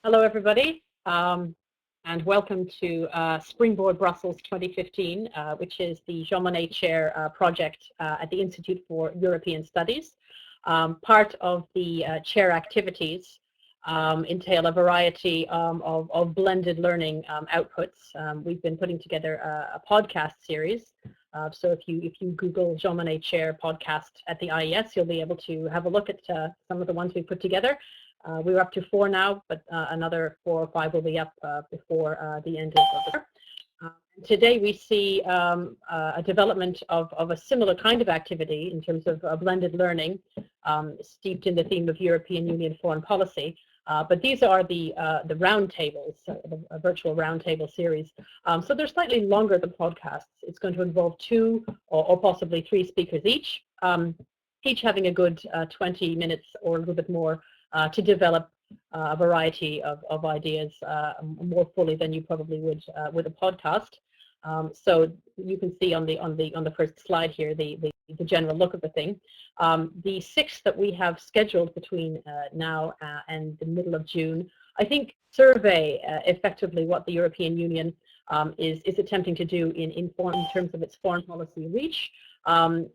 Hello, everybody, and welcome to Springboard Brussels 2015, which is the Jean Monnet Chair project at the Institute for European Studies. Part of the chair activities entail a variety of blended learning outputs. We've been putting together a podcast series. So if you Google Jean Monnet Chair podcast at the IES, you'll be able to have a look at some of the ones we put together. We're up to 4 now, but another 4 or 5 will be up before the end of the year. Today we see a development of a similar kind of activity in terms of blended learning, steeped in the theme of European Union foreign policy. But these are the roundtables, a virtual roundtable series. So they're slightly longer than podcasts. It's going to involve 2 or possibly 3 speakers each having a good 20 minutes or a little bit more to develop a variety of ideas more fully than you probably would with a podcast. So you can see on the first slide here the general look of the thing. The 6 that we have scheduled between now and the middle of June, I think, survey effectively what the European Union is attempting to do in terms of its foreign policy reach.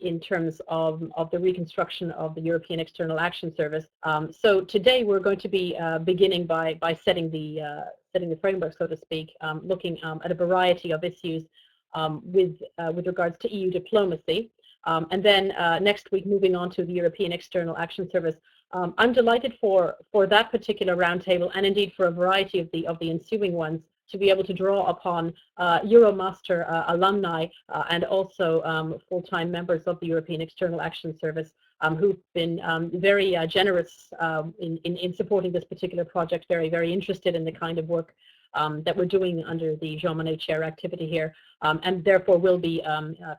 In terms of the reconstruction of the European External Action Service. So today we're going to be beginning by setting the framework, so to speak, looking at a variety of issues with regards to EU diplomacy. And then next week, moving on to the European External Action Service. I'm delighted for that particular roundtable, and indeed for a variety of the ensuing ones, to be able to draw upon Euromaster alumni and also full-time members of the European External Action Service who've been very generous in supporting this particular project, very interested in the kind of work that we're doing under the Jean Monnet Chair activity here, and therefore will be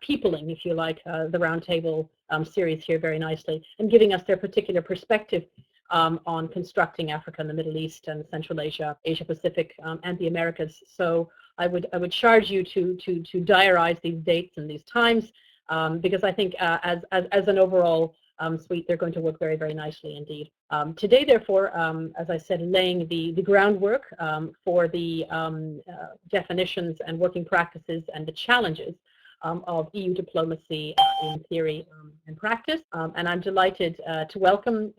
peopling, if you like, the roundtable series here very nicely, and giving us their particular perspective on constructing Africa and the Middle East and Central Asia, Asia Pacific, and the Americas. So I would charge you to diarize these dates and these times because I think as an overall suite, they're going to work very nicely indeed. Today, therefore, as I said, laying the groundwork for the definitions and working practices and the challenges of EU diplomacy in theory and practice. And I'm delighted to welcome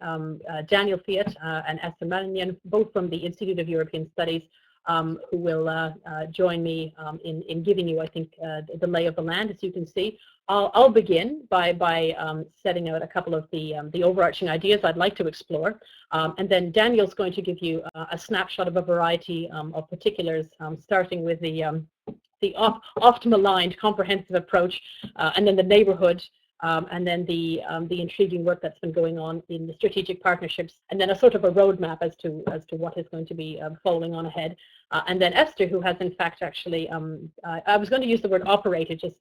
Daniel Fiott and Esther Marijnen, both from the Institute of European Studies, who will join me in giving you, I think, the lay of the land, as you can see. I'll begin by setting out a couple of the overarching ideas I'd like to explore, and then Daniel's going to give you a snapshot of a variety of particulars, starting with the oft-maligned comprehensive approach, and then the neighborhood, and then the intriguing work that's been going on in the strategic partnerships, and then a sort of a roadmap as to what is going to be following on ahead. And then Esther, who has in fact actually, I was going to use the word operated, just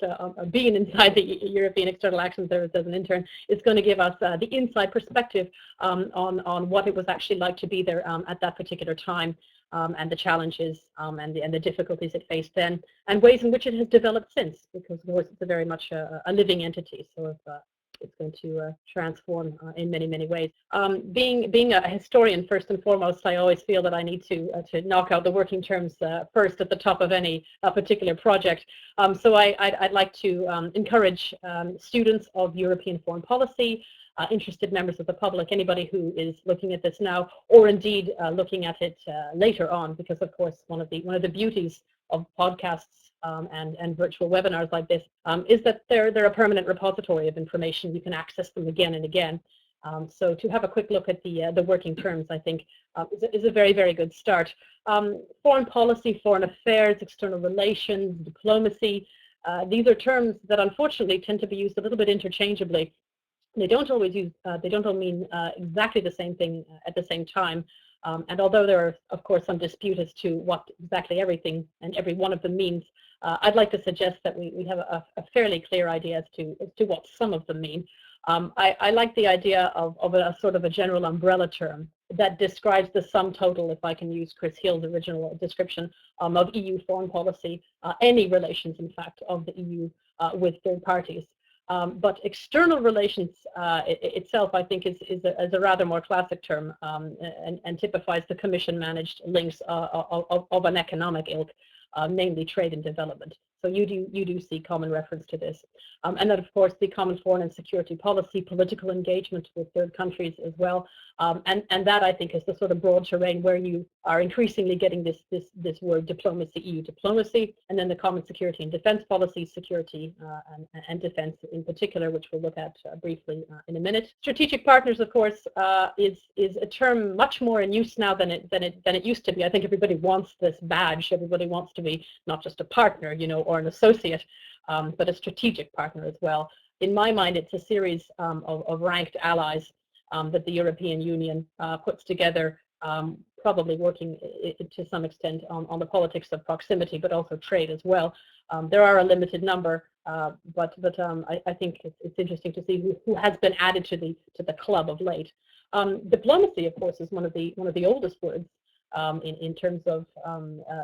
being inside the European External Action Service as an intern, is going to give us the inside perspective on what it was actually like to be there at that particular time. And the challenges and the difficulties it faced then, and ways in which it has developed since, because of course it's a very much a living entity, so it's going to transform in many ways. Being a historian first and foremost, I always feel that I need to knock out the working terms first at the top of any particular project. So I'd like to encourage students of European foreign policy, interested members of the public, anybody who is looking at this now, or indeed looking at it later on, because of course one of the beauties of podcasts and virtual webinars like this is that they're a permanent repository of information. You can access them again and again. So to have a quick look at the working terms, I think, is a very good start. Foreign policy, foreign affairs, external relations, diplomacy, these are terms that unfortunately tend to be used a little bit interchangeably. They don't always use, they don't all mean exactly the same thing at the same time. And although there are, of course, some dispute as to what exactly everything and every one of them means, I'd like to suggest that we have a fairly clear idea as to what some of them mean. I like the idea of a sort of a general umbrella term that describes the sum total, if I can use Chris Hill's original description, of EU foreign policy, any relations, in fact, of the EU with third parties. But external relations itself, I think, is a rather more classic term, and typifies the commission-managed links of an economic ilk, namely trade and development. So you do see common reference to this. And then, of course, the common foreign and security policy, political engagement with third countries as well. And that, I think, is the sort of broad terrain where you are increasingly getting this word diplomacy, EU diplomacy, and then the common security and defense policy, security and defense in particular, which we'll look at briefly in a minute. Strategic partners, of course, is a term much more in use now than it used to be. I think everybody wants this badge. Everybody wants to be not just a partner, you know, or an associate, but a strategic partner as well. In my mind, it's a series of ranked allies that the European Union puts together, probably working to some extent on the politics of proximity, but also trade as well. There are a limited number, but I think it's interesting to see who has been added to the club of late. Diplomacy, of course, is one of the oldest words in terms of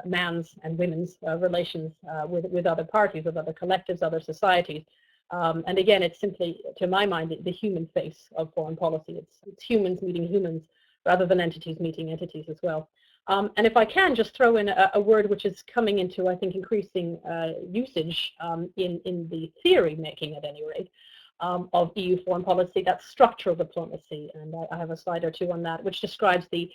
man's and women's relations with other parties, with other collectives, other societies. And again, it's simply, to my mind, the human face of foreign policy. It's humans meeting humans rather than entities meeting entities as well. And if I can just throw in a word which is coming into, I think, increasing usage in the theory making, at any rate, of EU foreign policy, that's structural diplomacy. And I have a slide or two on that, which describes the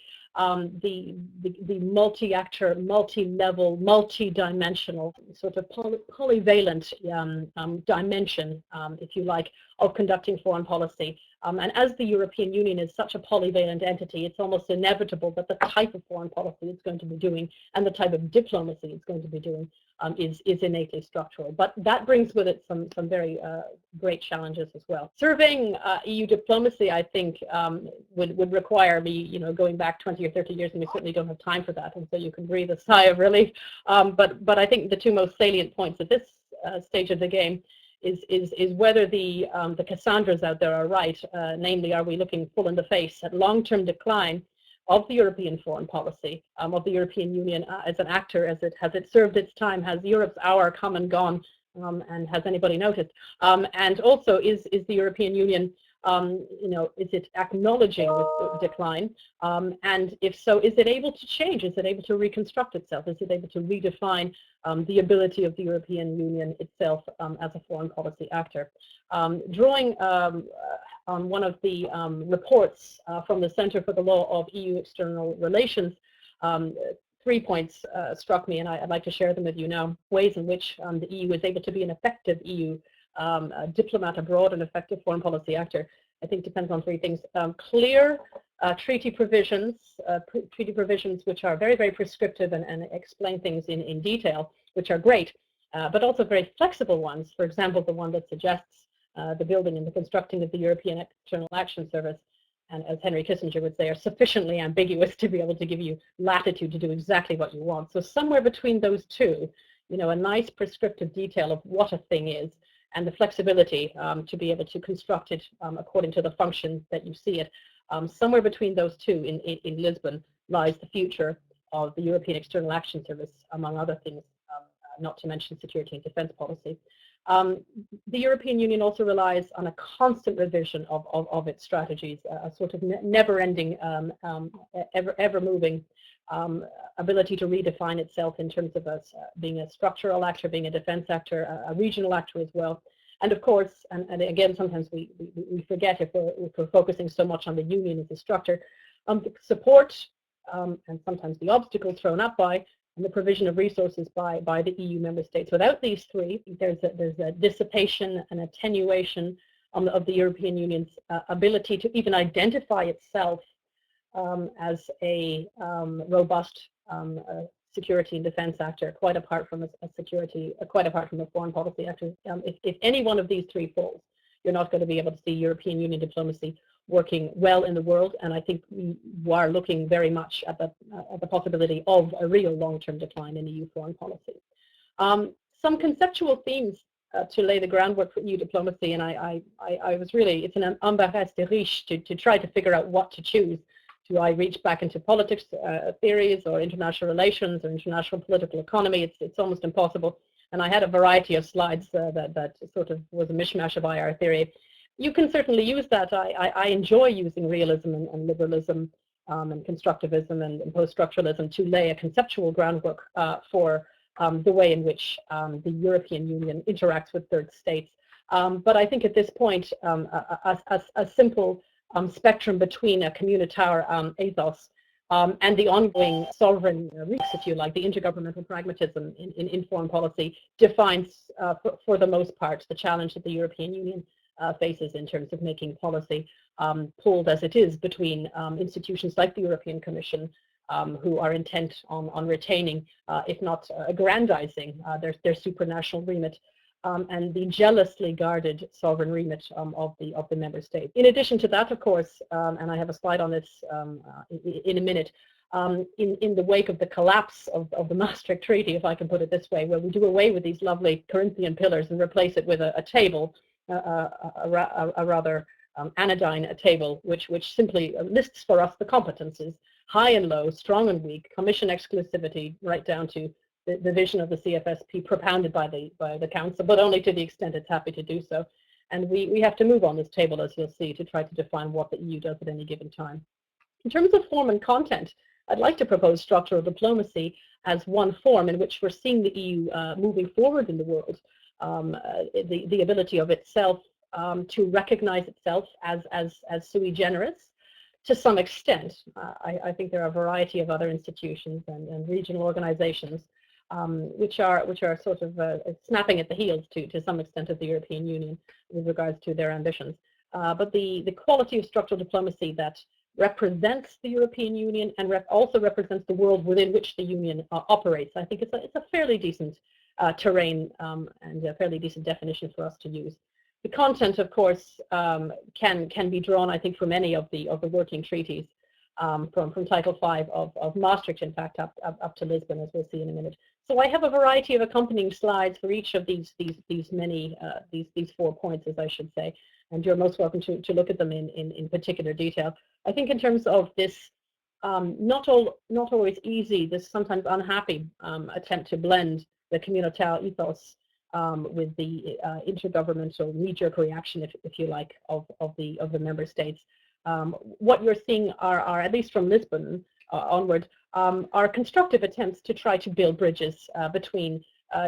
multi-actor, multi-level, multi-dimensional, sort of polyvalent dimension, if you like, of conducting foreign policy. And as the European Union is such a polyvalent entity, it's almost inevitable that the type of foreign policy it's going to be doing and the type of diplomacy it's going to be doing is innately structural. But that brings with it some very great challenges as well. Surveying EU diplomacy, I think, would require me, you know, going back 20 or 30 years, and we certainly don't have time for that, and so you can breathe a sigh of relief. But I think the two most salient points at this stage of the game is whether the Cassandras out there are right, namely, are we looking full in the face at long-term decline of the European foreign policy, of the European Union as an actor, has it served its time, has Europe's hour come and gone, and has anybody noticed? And also, is the European Union, you know, is it acknowledging this decline? And if so, is it able to change? Is it able to reconstruct itself? Is it able to redefine the ability of the European Union itself as a foreign policy actor? Drawing on one of the reports from the Center for the Law of EU External Relations, 3 points struck me, and I'd like to share them with you now. Ways in which the EU is able to be an effective EU diplomat abroad, an effective foreign policy actor, I think depends on 3 things. Clear treaty provisions which are very, very prescriptive and explain things in detail, which are great, but also very flexible ones. For example, the one that suggests the building and the constructing of the European External Action Service, and as Henry Kissinger would say, are sufficiently ambiguous to be able to give you latitude to do exactly what you want. So somewhere between those two, you know, a nice prescriptive detail of what a thing is, and the flexibility to be able to construct it according to the function that you see it. Somewhere between those two in Lisbon lies the future of the European External Action Service, among other things, not to mention security and defense policy. The European Union also relies on a constant revision of its strategies, a sort of never-ending, ever-moving ability to redefine itself in terms of being a structural actor, being a defense actor, a regional actor as well. And of course, and again, sometimes we forget if we're focusing so much on the Union as a structure, support and sometimes the obstacles thrown up by and the provision of resources by the EU member states. Without these 3, there's a dissipation and attenuation of the European Union's ability to even identify itself as a robust security and defense actor, quite apart from quite apart from a foreign policy actor. If any one of these 3 falls, you're not going to be able to see European Union diplomacy working well in the world, and I think we are looking very much at the possibility of a real long-term decline in EU foreign policy. Some conceptual themes to lay the groundwork for EU diplomacy, and I was really, it's an embarras de riche to try to figure out what to choose. Do I reach back into politics theories or international relations or international political economy? It's almost impossible. and I had a variety of slides that sort of was a mishmash of IR theory. You can certainly use that. I enjoy using realism and liberalism and constructivism and post-structuralism to lay a conceptual groundwork for the way in which the European Union interacts with third states. But I think at this point, a simple spectrum between a communitaire ethos and the ongoing sovereign risks, if you like, the intergovernmental pragmatism in foreign policy defines, for the most part, the challenge that the European Union faces in terms of making policy, pulled as it is between institutions like the European Commission, who are intent on retaining, if not aggrandizing, their supranational remit, and the jealously guarded sovereign remit of the member state. In addition to that, of course, and I have a slide on this in a minute, in the wake of the collapse of the Maastricht Treaty, if I can put it this way, where we do away with these lovely Corinthian pillars and replace it with a table, a rather anodyne table, which simply lists for us the competences, high and low, strong and weak, Commission exclusivity, right down to the vision of the CFSP propounded by the Council, but only to the extent it's happy to do so. And we have to move on this table, as you'll see, to try to define what the EU does at any given time. In terms of form and content, I'd like to propose structural diplomacy as one form in which we're seeing the EU moving forward in the world, the ability of itself to recognize itself as sui generis to some extent. I think there are a variety of other institutions and regional organizations which are sort of snapping at the heels to some extent of the European Union with regards to their ambitions. But the quality of structural diplomacy that represents the European Union and also represents the world within which the Union operates, I think it's a fairly decent terrain and a fairly decent definition for us to use. The content, of course, can be drawn, I think, from any of the working treaties, from Title V of Maastricht, in fact, up to Lisbon, as we'll see in a minute. So I have a variety of accompanying slides for each of these 4 points, as I should say, and you're most welcome to look at them in particular detail. I think in terms of this not always easy, this sometimes unhappy attempt to blend the communitaire ethos with the intergovernmental knee-jerk reaction, if you like, of the member states. What you're seeing are at least from Lisbon onward, are constructive attempts to try to build bridges between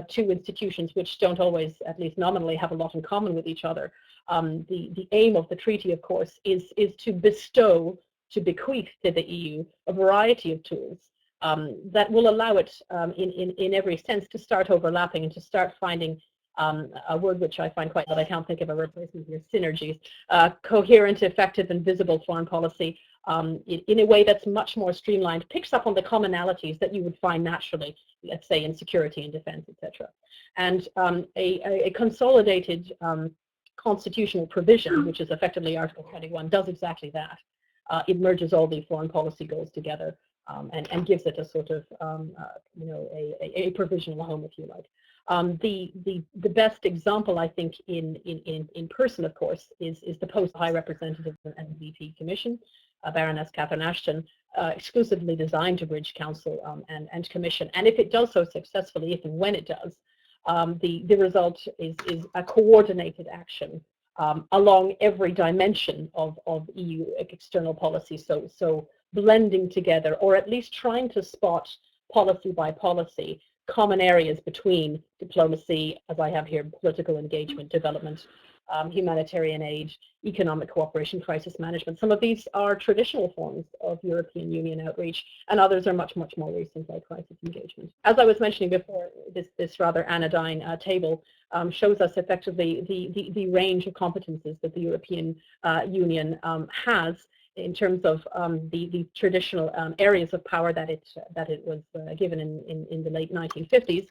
two institutions which don't always, at least nominally, have a lot in common with each other. The aim of the treaty, of course, is to bequeath to the EU a variety of tools that will allow it, in every sense, to start overlapping and to start finding a word which I find quite, but I can't think of a replacement here, synergies, coherent, effective, and visible foreign policy in a way that's much more streamlined, picks up on the commonalities that you would find naturally, let's say, in security and defense, etc. And a consolidated constitutional provision, which is effectively Article 21, does exactly that. It merges all the foreign policy goals together and gives it a sort of, a provisional home, if you like. The best example, I think, in person, of course, is the post High Representative and VP Commission, Baroness Catherine Ashton, exclusively designed to bridge Council and Commission. And if it does so successfully, if and when it does, the result is a coordinated action along every dimension of EU external policy. So blending together, or at least trying to spot policy by policy, common areas between diplomacy, as I have here, political engagement, development, humanitarian aid, economic cooperation, crisis management. Some of these are traditional forms of European Union outreach, and others are much, much more recent, like crisis engagement. As I was mentioning before, this rather anodyne table shows us effectively the range of competences that the European Union has in terms of the traditional areas of power that it was given in the late 1950s,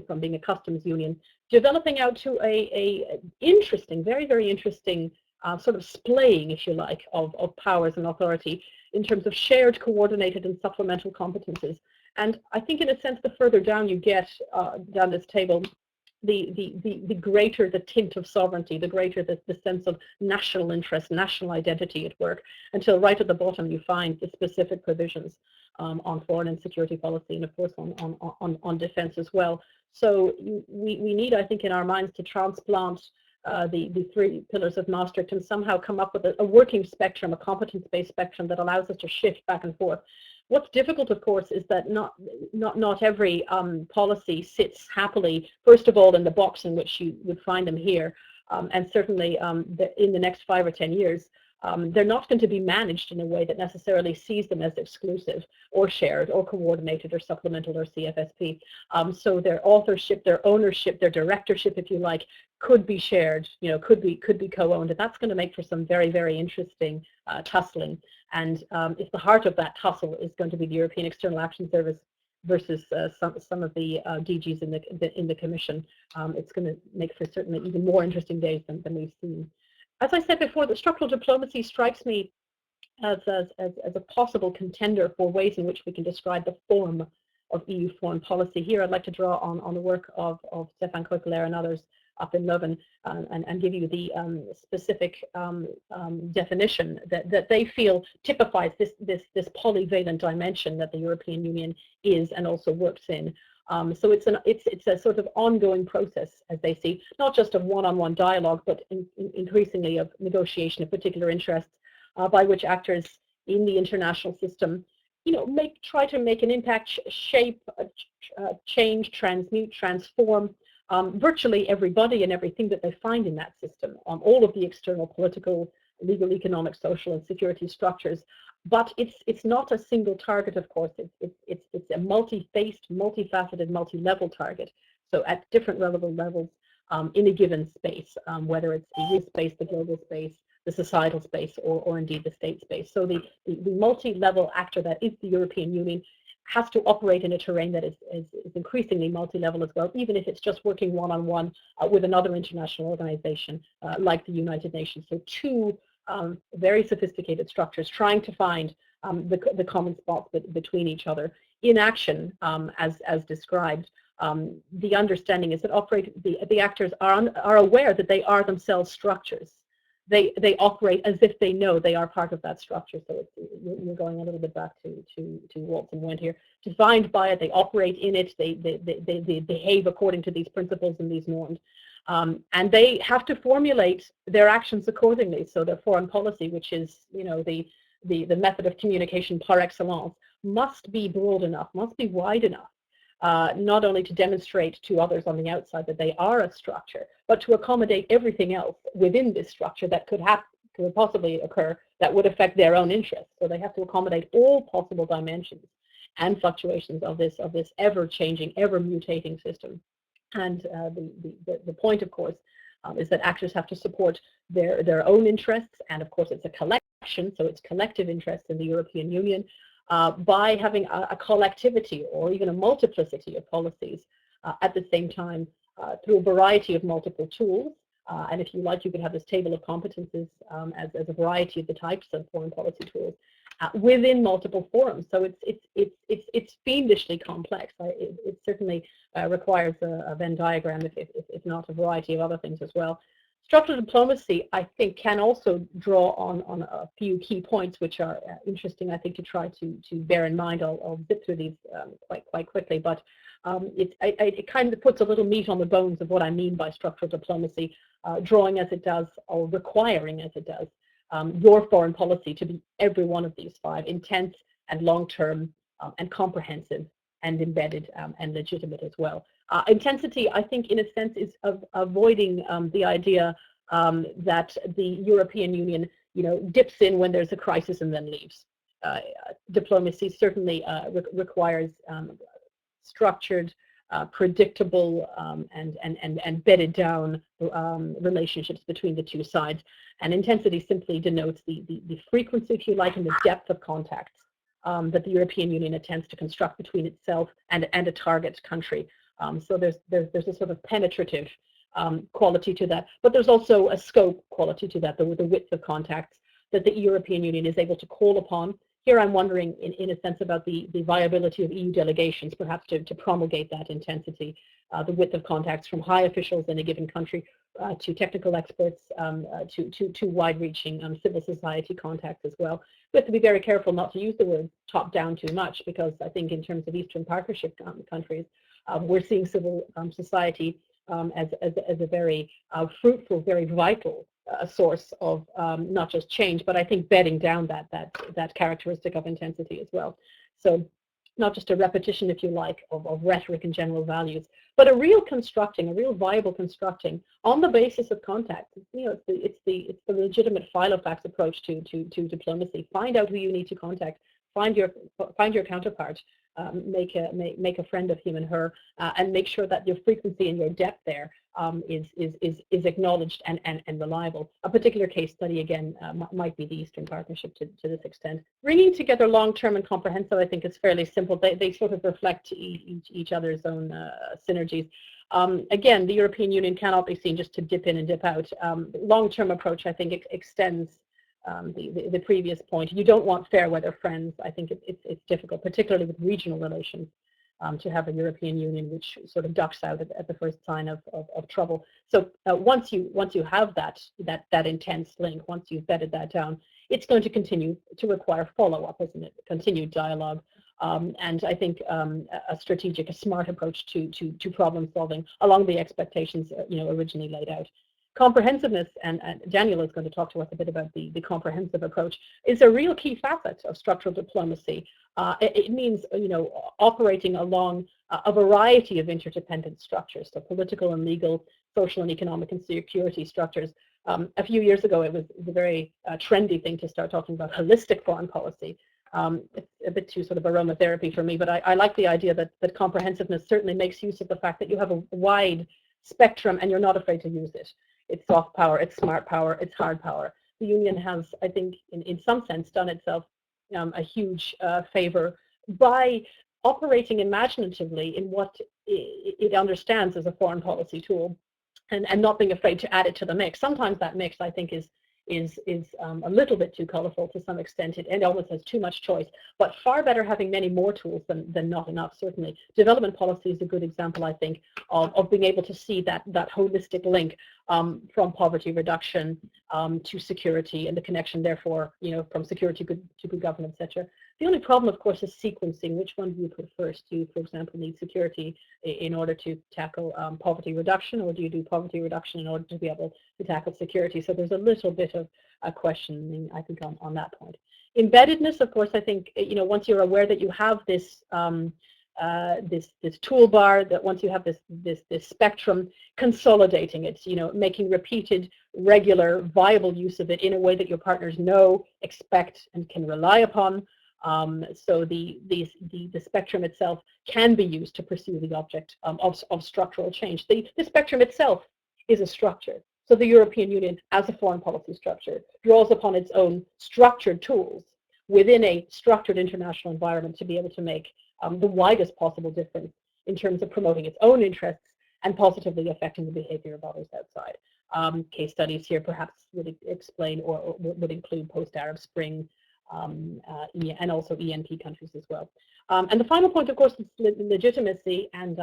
from being a customs union, developing out to a interesting, very, very interesting sort of splaying, if you like, of powers and authority in terms of shared, coordinated, and supplemental competences. And I think, in a sense, the further down you get down this table, the greater the tint of sovereignty, the greater the sense of national interest, national identity at work, until right at the bottom you find the specific provisions on foreign and security policy, and of course on defense as well. So we need, I think, in our minds to transplant the three pillars of Maastricht and somehow come up with a working spectrum, a competence-based spectrum that allows us to shift back and forth. What's difficult, of course, is that not every policy sits happily, first of all, in the box in which you would find them here, and certainly in the next 5 or 10 years, they're not going to be managed in a way that necessarily sees them as exclusive or shared or coordinated or supplemental or CFSP. So their authorship, their ownership, their directorship, if you like, could be shared, could be co-owned, and that's going to make for some very, very interesting tussling. And if the heart of that tussle is going to be the European External Action Service versus some of the DGs in the Commission, it's going to make for certainly even more interesting days than we've seen. As I said before, the structural diplomacy strikes me as a possible contender for ways in which we can describe the form of EU foreign policy. Here I'd like to draw on the work of Stefan Keukler and others up in Leuven and give you the specific definition that they feel typifies this polyvalent dimension that the European Union is and also works in. So it's a sort of ongoing process, as they see, not just of one-on-one dialogue, but increasingly of negotiation of particular interests by which actors in the international system, try to make an impact, shape, change, transmute, transform virtually everybody and everything that they find in that system, all of the external political, legal, economic, social, and security structures. But it's not a single target, of course. It's a multi-faced, multifaceted, multi-level target. So at different relevant levels in a given space, whether it's the youth space, the global space, the societal space, or indeed the state space. So the multi-level actor that is the European Union has to operate in a terrain that is increasingly multi-level as well, even if it's just working one-on-one with another international organization like the United Nations. So two very sophisticated structures trying to find the common spots between each other in action, as described. The understanding is that the actors are aware that they are themselves structures. They operate as if they know they are part of that structure. So you're going a little bit back to Waltz and Wendt here. Defined by it, they operate in it. They behave according to these principles and these norms, and they have to formulate their actions accordingly. So their foreign policy, which is the method of communication par excellence, must be broad enough, must be wide enough. Not only to demonstrate to others on the outside that they are a structure, but to accommodate everything else within this structure that could possibly occur that would affect their own interests. So they have to accommodate all possible dimensions and fluctuations of this ever-changing, ever-mutating system. And the point, of course, is that actors have to support their own interests, and of course it's a collection, so it's collective interests in the European Union. By having a collectivity or even a multiplicity of policies at the same time through a variety of multiple tools. And if you like, you could have this table of competences as a variety of the types of foreign policy tools within multiple forums. So it's fiendishly complex. It certainly requires a Venn diagram, if not a variety of other things as well. Structural diplomacy, I think, can also draw on a few key points which are interesting, I think, to try to bear in mind. I'll zip through these quite quickly, but it kind of puts a little meat on the bones of what I mean by structural diplomacy, drawing as it does, or requiring as it does, your foreign policy to be every one of these five: intense and long-term and comprehensive and embedded and legitimate as well. Intensity, I think, in a sense, is avoiding the idea that the European Union, dips in when there's a crisis and then leaves. Diplomacy certainly requires structured, predictable, and bedded down relationships between the two sides. And intensity simply denotes the frequency, if you like, and the depth of contacts that the European Union attempts to construct between itself and a target country. So there's a sort of penetrative quality to that, but there's also a scope quality to that, the width of contacts that the European Union is able to call upon here I'm wondering, in a sense, about the viability of EU delegations, perhaps to promulgate that intensity, the width of contacts from high officials in a given country to technical experts, to wide-reaching civil society contacts as well. We have to be very careful not to use the word top-down too much, because I think in terms of Eastern Partnership countries, we're seeing civil society as a very fruitful, very vital source of not just change, but I think bedding down that characteristic of intensity as well. So not just a repetition, if you like, of rhetoric and general values, but a real constructing, a real viable constructing on the basis of contact. You know, it's the legitimate filofax approach to diplomacy. Find out who you need to contact. Find your counterpart. Make a friend of him and her, and make sure that your frequency and your depth there is acknowledged and reliable. A particular case study again might be the Eastern Partnership to this extent. Bringing together long-term and comprehensive, I think, is fairly simple. They sort of reflect each other's own synergies. Again, the European Union cannot be seen just to dip in and dip out. Long-term approach, I think, extends the previous point. You don't want fair weather friends. I think it's difficult, particularly with regional relations, to have a European Union which sort of ducks out at the first sign of trouble. So once you have that intense link, once you've bedded that down, it's going to continue to require follow-up, isn't it? Continued dialogue, and I think a strategic, a smart approach to problem solving along the expectations originally laid out. Comprehensiveness, and Daniel is going to talk to us a bit about the comprehensive approach, is a real key facet of structural diplomacy. It means, operating along a variety of interdependent structures, so political and legal, social and economic and security structures. A few years ago, it was a very trendy thing to start talking about holistic foreign policy. It's a bit too sort of aromatherapy for me, but I like the idea that comprehensiveness certainly makes use of the fact that you have a wide spectrum and you're not afraid to use it. It's soft power, it's smart power, it's hard power. The Union has, I think, in some sense, done itself a huge favor by operating imaginatively in what it understands as a foreign policy tool, and not being afraid to add it to the mix. Sometimes that mix, I think, is a little bit too colorful to some extent. It almost has too much choice, but far better having many more tools than not enough, certainly. Development policy is a good example, I think, of being able to see that holistic link from poverty reduction to security, and the connection, therefore, from security to good governance, etc. The only problem, of course, is sequencing. Which one do you put first? Do you, for example, need security in order to tackle poverty reduction, or do you do poverty reduction in order to be able to tackle security? So there's a little bit of a questioning, I think, on that point. Embeddedness, of course, I think, once you're aware that you have this this toolbar, that once you have this spectrum, consolidating it, making repeated, regular, viable use of it in a way that your partners know, expect, and can rely upon. So the spectrum itself can be used to pursue the object of structural change. The spectrum itself is a structure. So the European Union, as a foreign policy structure, draws upon its own structured tools within a structured international environment to be able to make the widest possible difference in terms of promoting its own interests and positively affecting the behavior of others outside. Case studies here perhaps would explain or would include post-Arab Spring, and also ENP countries as well. And the final point, of course, is legitimacy, and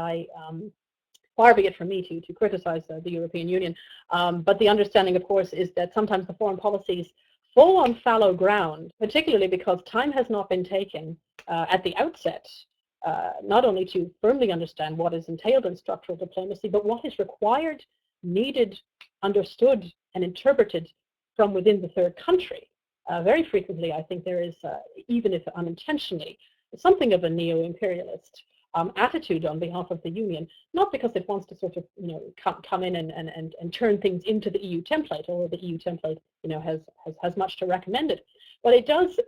far be it from me to criticize the European Union, but the understanding, of course, is that sometimes the foreign policies fall on fallow ground, particularly because time has not been taken at the outset, not only to firmly understand what is entailed in structural diplomacy, but what is required, needed, understood, and interpreted from within the third country. Very frequently, I think there is, even if unintentionally, something of a neo-imperialist attitude on behalf of the Union, not because it wants to sort of, come in and turn things into the EU template, although the EU template, has much to recommend it, but it does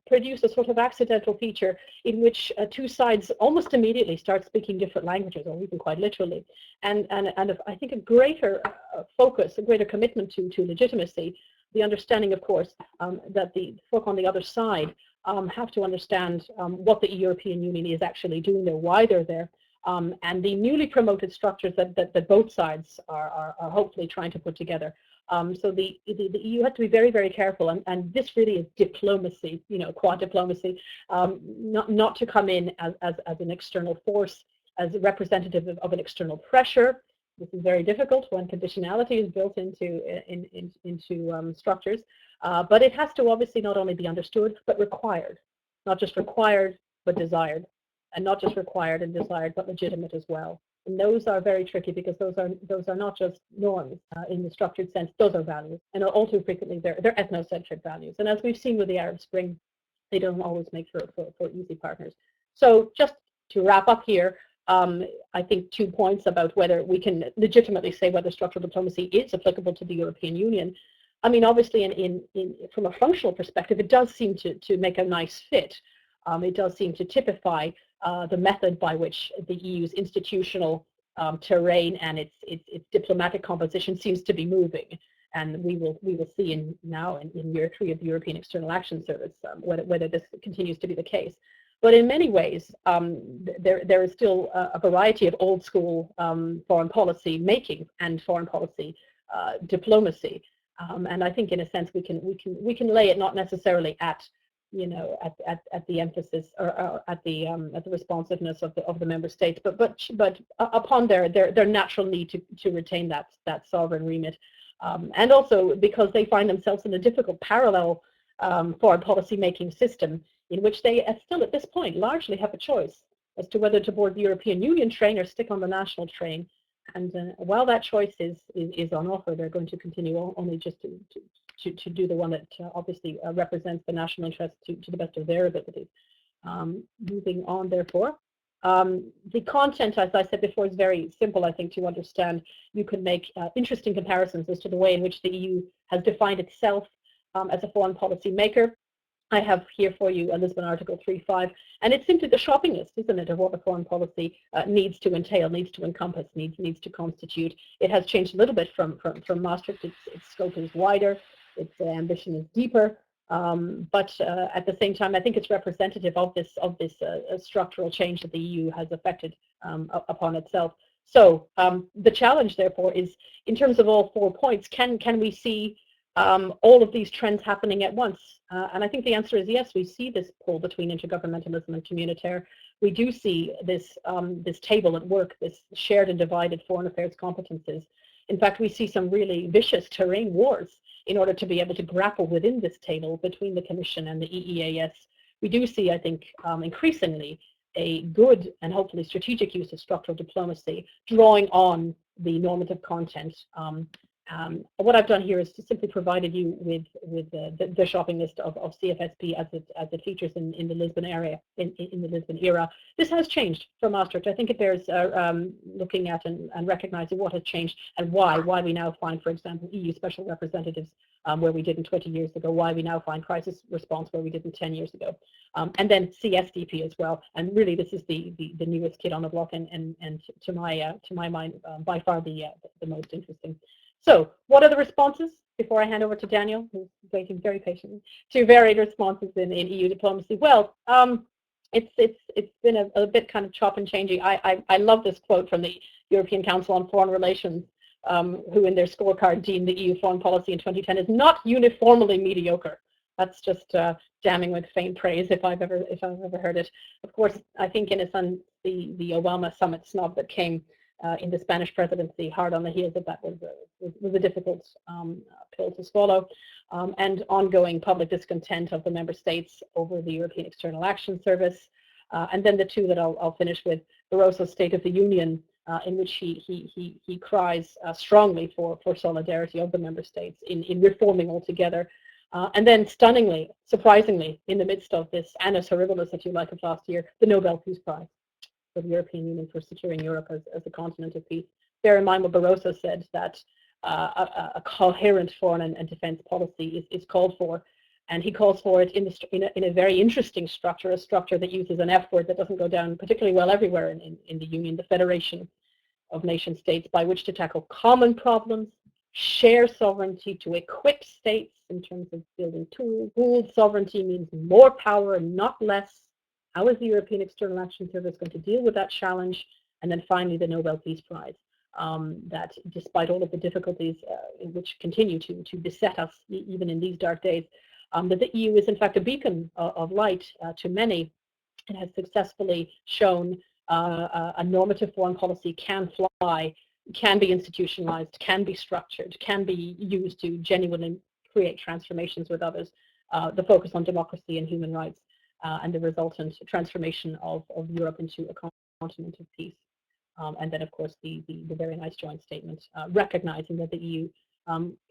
produce a sort of accidental feature in which two sides almost immediately start speaking different languages, or even quite literally, and I think a greater focus, a greater commitment to legitimacy. The understanding, of course, that the folk on the other side have to understand what the European Union is actually doing there, why they're there, and the newly promoted structures that both sides are hopefully trying to put together So the EU has to be very, very careful, and this really is diplomacy, quad diplomacy, not to come in as an external force, as a representative of an external pressure. This is very difficult when conditionality is built into structures, but it has to obviously not only be understood, but required, not just required, but desired, and not just required and desired, but legitimate as well. And those are very tricky because those are not just norms in the structured sense. Those are values, and all too frequently they're ethnocentric values. And as we've seen with the Arab Spring, they don't always make for easy partners. So just to wrap up here, I think 2 points about whether we can legitimately say whether structural diplomacy is applicable to the European Union. I mean, obviously, from a functional perspective, it does seem to make a nice fit. It does seem to typify the method by which the EU's institutional terrain and its diplomatic composition seems to be moving, and we will see now in year 3 of the European External Action Service whether this continues to be the case. But in many ways, there is still a variety of old school foreign policy making and foreign policy diplomacy, and I think in a sense we can lay it not necessarily at the emphasis or at the responsiveness of the member states, but upon their natural need to retain that sovereign remit, and also because they find themselves in a difficult parallel foreign policy making system in which they still at this point largely have a choice as to whether to board the European Union train or stick on the national train. And while that choice is on offer, they're going to continue only just to do the one that obviously represents the national interest to the best of their ability. Moving on, therefore, the content, as I said before, is very simple, I think, to understand. You can make interesting comparisons as to the way in which the EU has defined itself as a foreign policy maker. I have here for you a Lisbon Article 3.5, and it's simply the shopping list, isn't it, of what the foreign policy needs to entail, needs to encompass, needs to constitute. It has changed a little bit from Maastricht. Its scope is wider, its ambition is deeper, but at the same time, I think it's representative of this structural change that the EU has effected upon itself. So the challenge, therefore, is in terms of all 4 points, can we see all of these trends happening at once? And I think the answer is yes. We see this pull between intergovernmentalism and communautaire. We do see this table at work, this shared and divided foreign affairs competences. In fact, we see some really vicious terrain wars in order to be able to grapple within this table between the Commission and the EEAS. We do see, I think, increasingly a good and hopefully strategic use of structural diplomacy, drawing on the normative content. What I've done here is to simply provided you with the shopping list of CFSP as it features in the Lisbon area, in the Lisbon era. This has changed from Maastricht. I think it bears looking at and recognizing what has changed and why we now find, for example, EU special representatives where we didn't 20 years ago, why we now find crisis response where we didn't 10 years ago, and then CSDP as well. And really, this is the newest kid on the block, and to my mind, by far the most interesting. So what are the responses, before I hand over to Daniel, who's waiting very patiently, to varied responses in EU diplomacy? Well, it's been a bit kind of chop and changey. I love this quote from the European Council on Foreign Relations, who in their scorecard deemed the EU foreign policy in 2010 as not uniformly mediocre. That's just damning with faint praise if I've ever heard it. Of course, I think in a sense the Obama summit snub that came in the Spanish presidency, hard on the heels of that, was a difficult pill to swallow, and ongoing public discontent of the member states over the European External Action Service, and then the two that I'll finish with, Barroso's State of the Union, in which he cries strongly for solidarity of the member states in reforming altogether, and then stunningly, surprisingly, in the midst of this annus horribilis, if you like, of last year, the Nobel Peace Prize for the European Union for securing Europe as a continent of peace. Bear in mind what Barroso said, that a coherent foreign and defense policy is called for, and he calls for it in a very interesting structure, a structure that uses an F word that doesn't go down particularly well everywhere in the Union, the Federation of Nation States, by which to tackle common problems, share sovereignty, to equip states in terms of building tools. Pooled sovereignty means more power, not less. How is the European External Action Service going to deal with that challenge? And then finally, the Nobel Peace Prize. that despite all of the difficulties which continue to beset us even in these dark days, that the EU is in fact a beacon of light to many, and has successfully shown a normative foreign policy can fly, can be institutionalized, can be structured, can be used to genuinely create transformations with others. The focus on democracy and human rights and the resultant transformation of Europe into a continent of peace. And then, of course, the very nice joint statement recognizing that the EU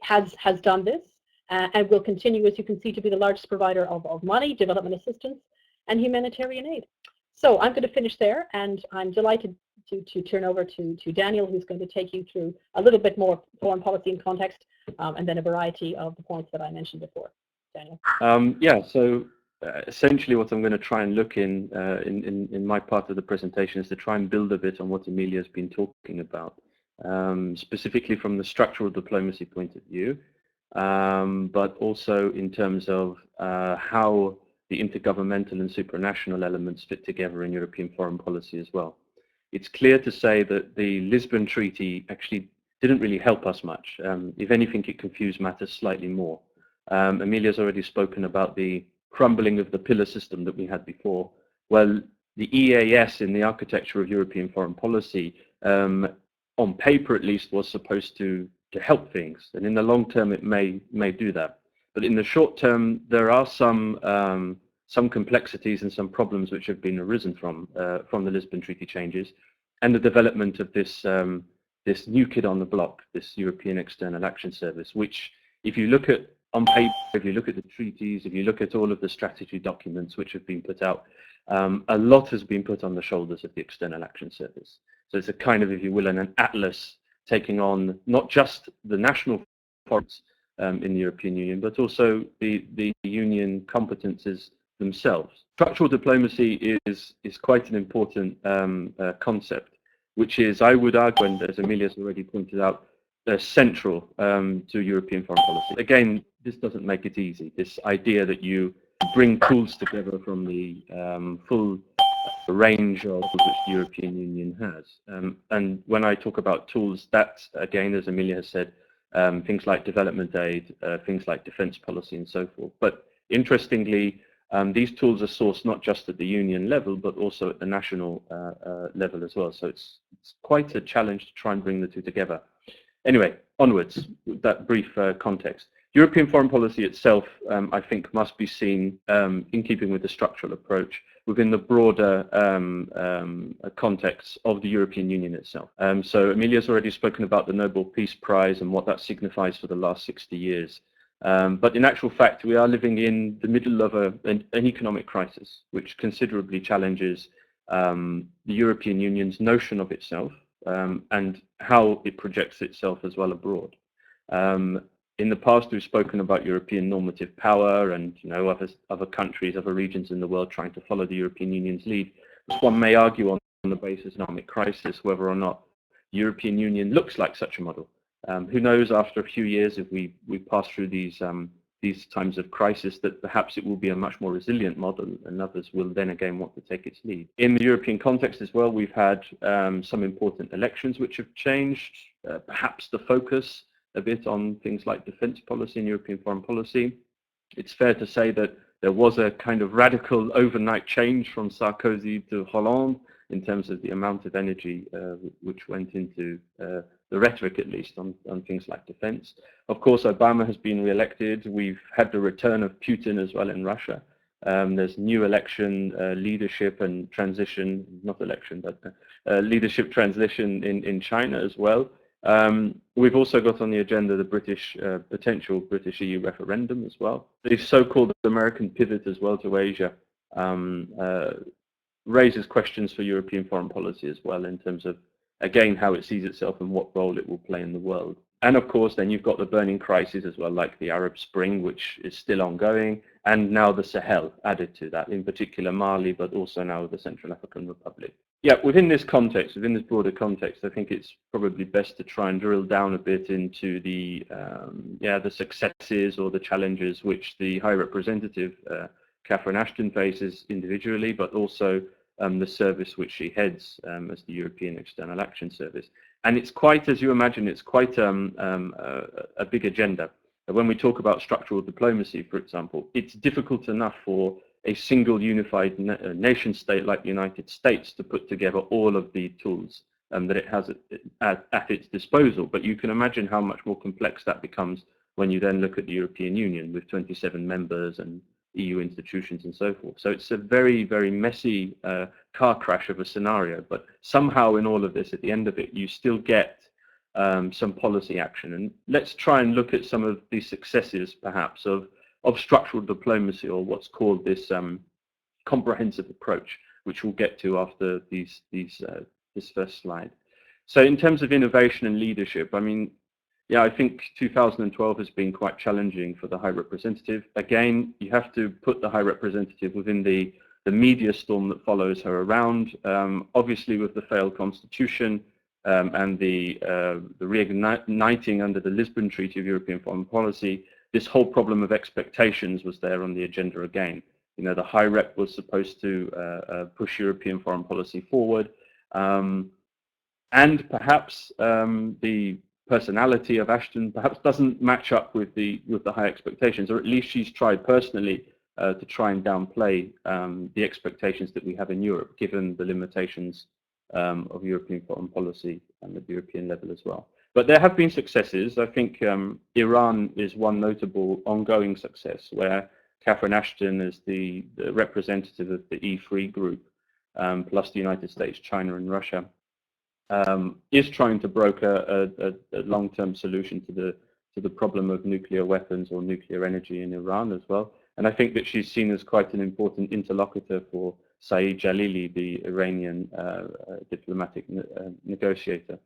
has done this and will continue, as you can see, to be the largest provider of money, development assistance, and humanitarian aid. So I'm going to finish there, and I'm delighted to turn over to Daniel, who's going to take you through a little bit more foreign policy and context, and then a variety of the points that I mentioned before. Daniel. Yeah, so essentially what I'm going to try and look in my part of the presentation is to try and build a bit on what Amelia has been talking about, specifically from the structural diplomacy point of view, but also in terms of how the intergovernmental and supranational elements fit together in European foreign policy as well. It's clear to say that the Lisbon Treaty actually didn't really help us much. If anything, it confused matters slightly more. Amelia's already spoken about the crumbling of the pillar system that we had before. Well, the EAS in the architecture of European foreign policy, on paper at least, was supposed to help things, and in the long term it may do that. But in the short term, there are some complexities and some problems which have been arisen from the Lisbon Treaty changes, and the development of this this new kid on the block, this European External Action Service, which, if you look at on paper, if you look at the treaties, if you look at all of the strategy documents which have been put out, a lot has been put on the shoulders of the External Action Service. So it's a kind of, if you will, an atlas taking on not just the national foreigns in the European Union, but also the Union competences themselves. Structural diplomacy is quite an important concept, which is, I would argue, and as Amelia's already pointed out, central to European foreign policy. Again, this doesn't make it easy. This idea that you bring tools together from the full range of which the European Union has. And when I talk about tools, that's, again, as Amelia has said, things like development aid, things like defense policy and so forth. But interestingly, these tools are sourced not just at the union level, but also at the national level as well. So it's quite a challenge to try and bring the two together. Anyway, onwards, with that brief context. European foreign policy itself, I think, must be seen in keeping with the structural approach within the broader context of the European Union itself. So Amelia's already spoken about the Nobel Peace Prize and what that signifies for the last 60 years. But in actual fact, we are living in the middle of an economic crisis, which considerably challenges the European Union's notion of itself and how it projects itself as well abroad. In the past, we've spoken about European normative power and, you know, other countries, other regions in the world trying to follow the European Union's lead. But one may argue on the basis of economic crisis whether or not the European Union looks like such a model. Who knows, after a few years, if we pass through these times of crisis, that perhaps it will be a much more resilient model and others will then again want to take its lead. In the European context as well, we've had some important elections which have changed, perhaps the focus a bit on things like defense policy and European foreign policy. It's fair to say that there was a kind of radical overnight change from Sarkozy to Hollande in terms of the amount of energy which went into the rhetoric, at least, on things like defense. Of course, Obama has been re-elected. We've had the return of Putin as well in Russia. There's new election leadership and transition, not election, but leadership transition in China as well. We've also got on the agenda the potential British EU referendum as well. The so-called American pivot as well to Asia raises questions for European foreign policy as well, in terms of, again, how it sees itself and what role it will play in the world. And of course, then you've got the burning crises as well, like the Arab Spring, which is still ongoing, and now the Sahel added to that, in particular Mali, but also now the Central African Republic. Yeah, within this context, within this broader context, I think it's probably best to try and drill down a bit into the successes or the challenges which the High Representative Catherine Ashton faces individually, but also the service which she heads as the European External Action Service. And it's quite, as you imagine, it's quite a big agenda. When we talk about structural diplomacy, for example, it's difficult enough for a single unified nation state like the United States to put together all of the tools that it has at its disposal. But you can imagine how much more complex that becomes when you then look at the European Union with 27 members and EU institutions and so forth. So it's a very, very messy car crash of a scenario. But somehow in all of this, at the end of it, you still get some policy action. And let's try and look at some of the successes, perhaps, of structural diplomacy, or what's called this comprehensive approach, which we'll get to after this first slide. So in terms of innovation and leadership, I mean, yeah, I think 2012 has been quite challenging for the High Representative. Again, you have to put the High Representative within the media storm that follows her around. Obviously, with the failed constitution and the reigniting under the Lisbon Treaty of European foreign policy, this whole problem of expectations was there on the agenda again. You know, the High Rep was supposed to push European foreign policy forward, and perhaps the personality of Ashton perhaps doesn't match up with the high expectations, or at least she's tried personally to try and downplay the expectations that we have in Europe, given the limitations of European foreign policy and at the European level as well. But there have been successes. I think Iran is one notable ongoing success, where Catherine Ashton, as the representative of the E3 group, plus the United States, China and Russia, is trying to broker a long-term solution to the problem of nuclear weapons or nuclear energy in Iran as well. And I think that she's seen as quite an important interlocutor for Saeed Jalili, the Iranian diplomatic negotiator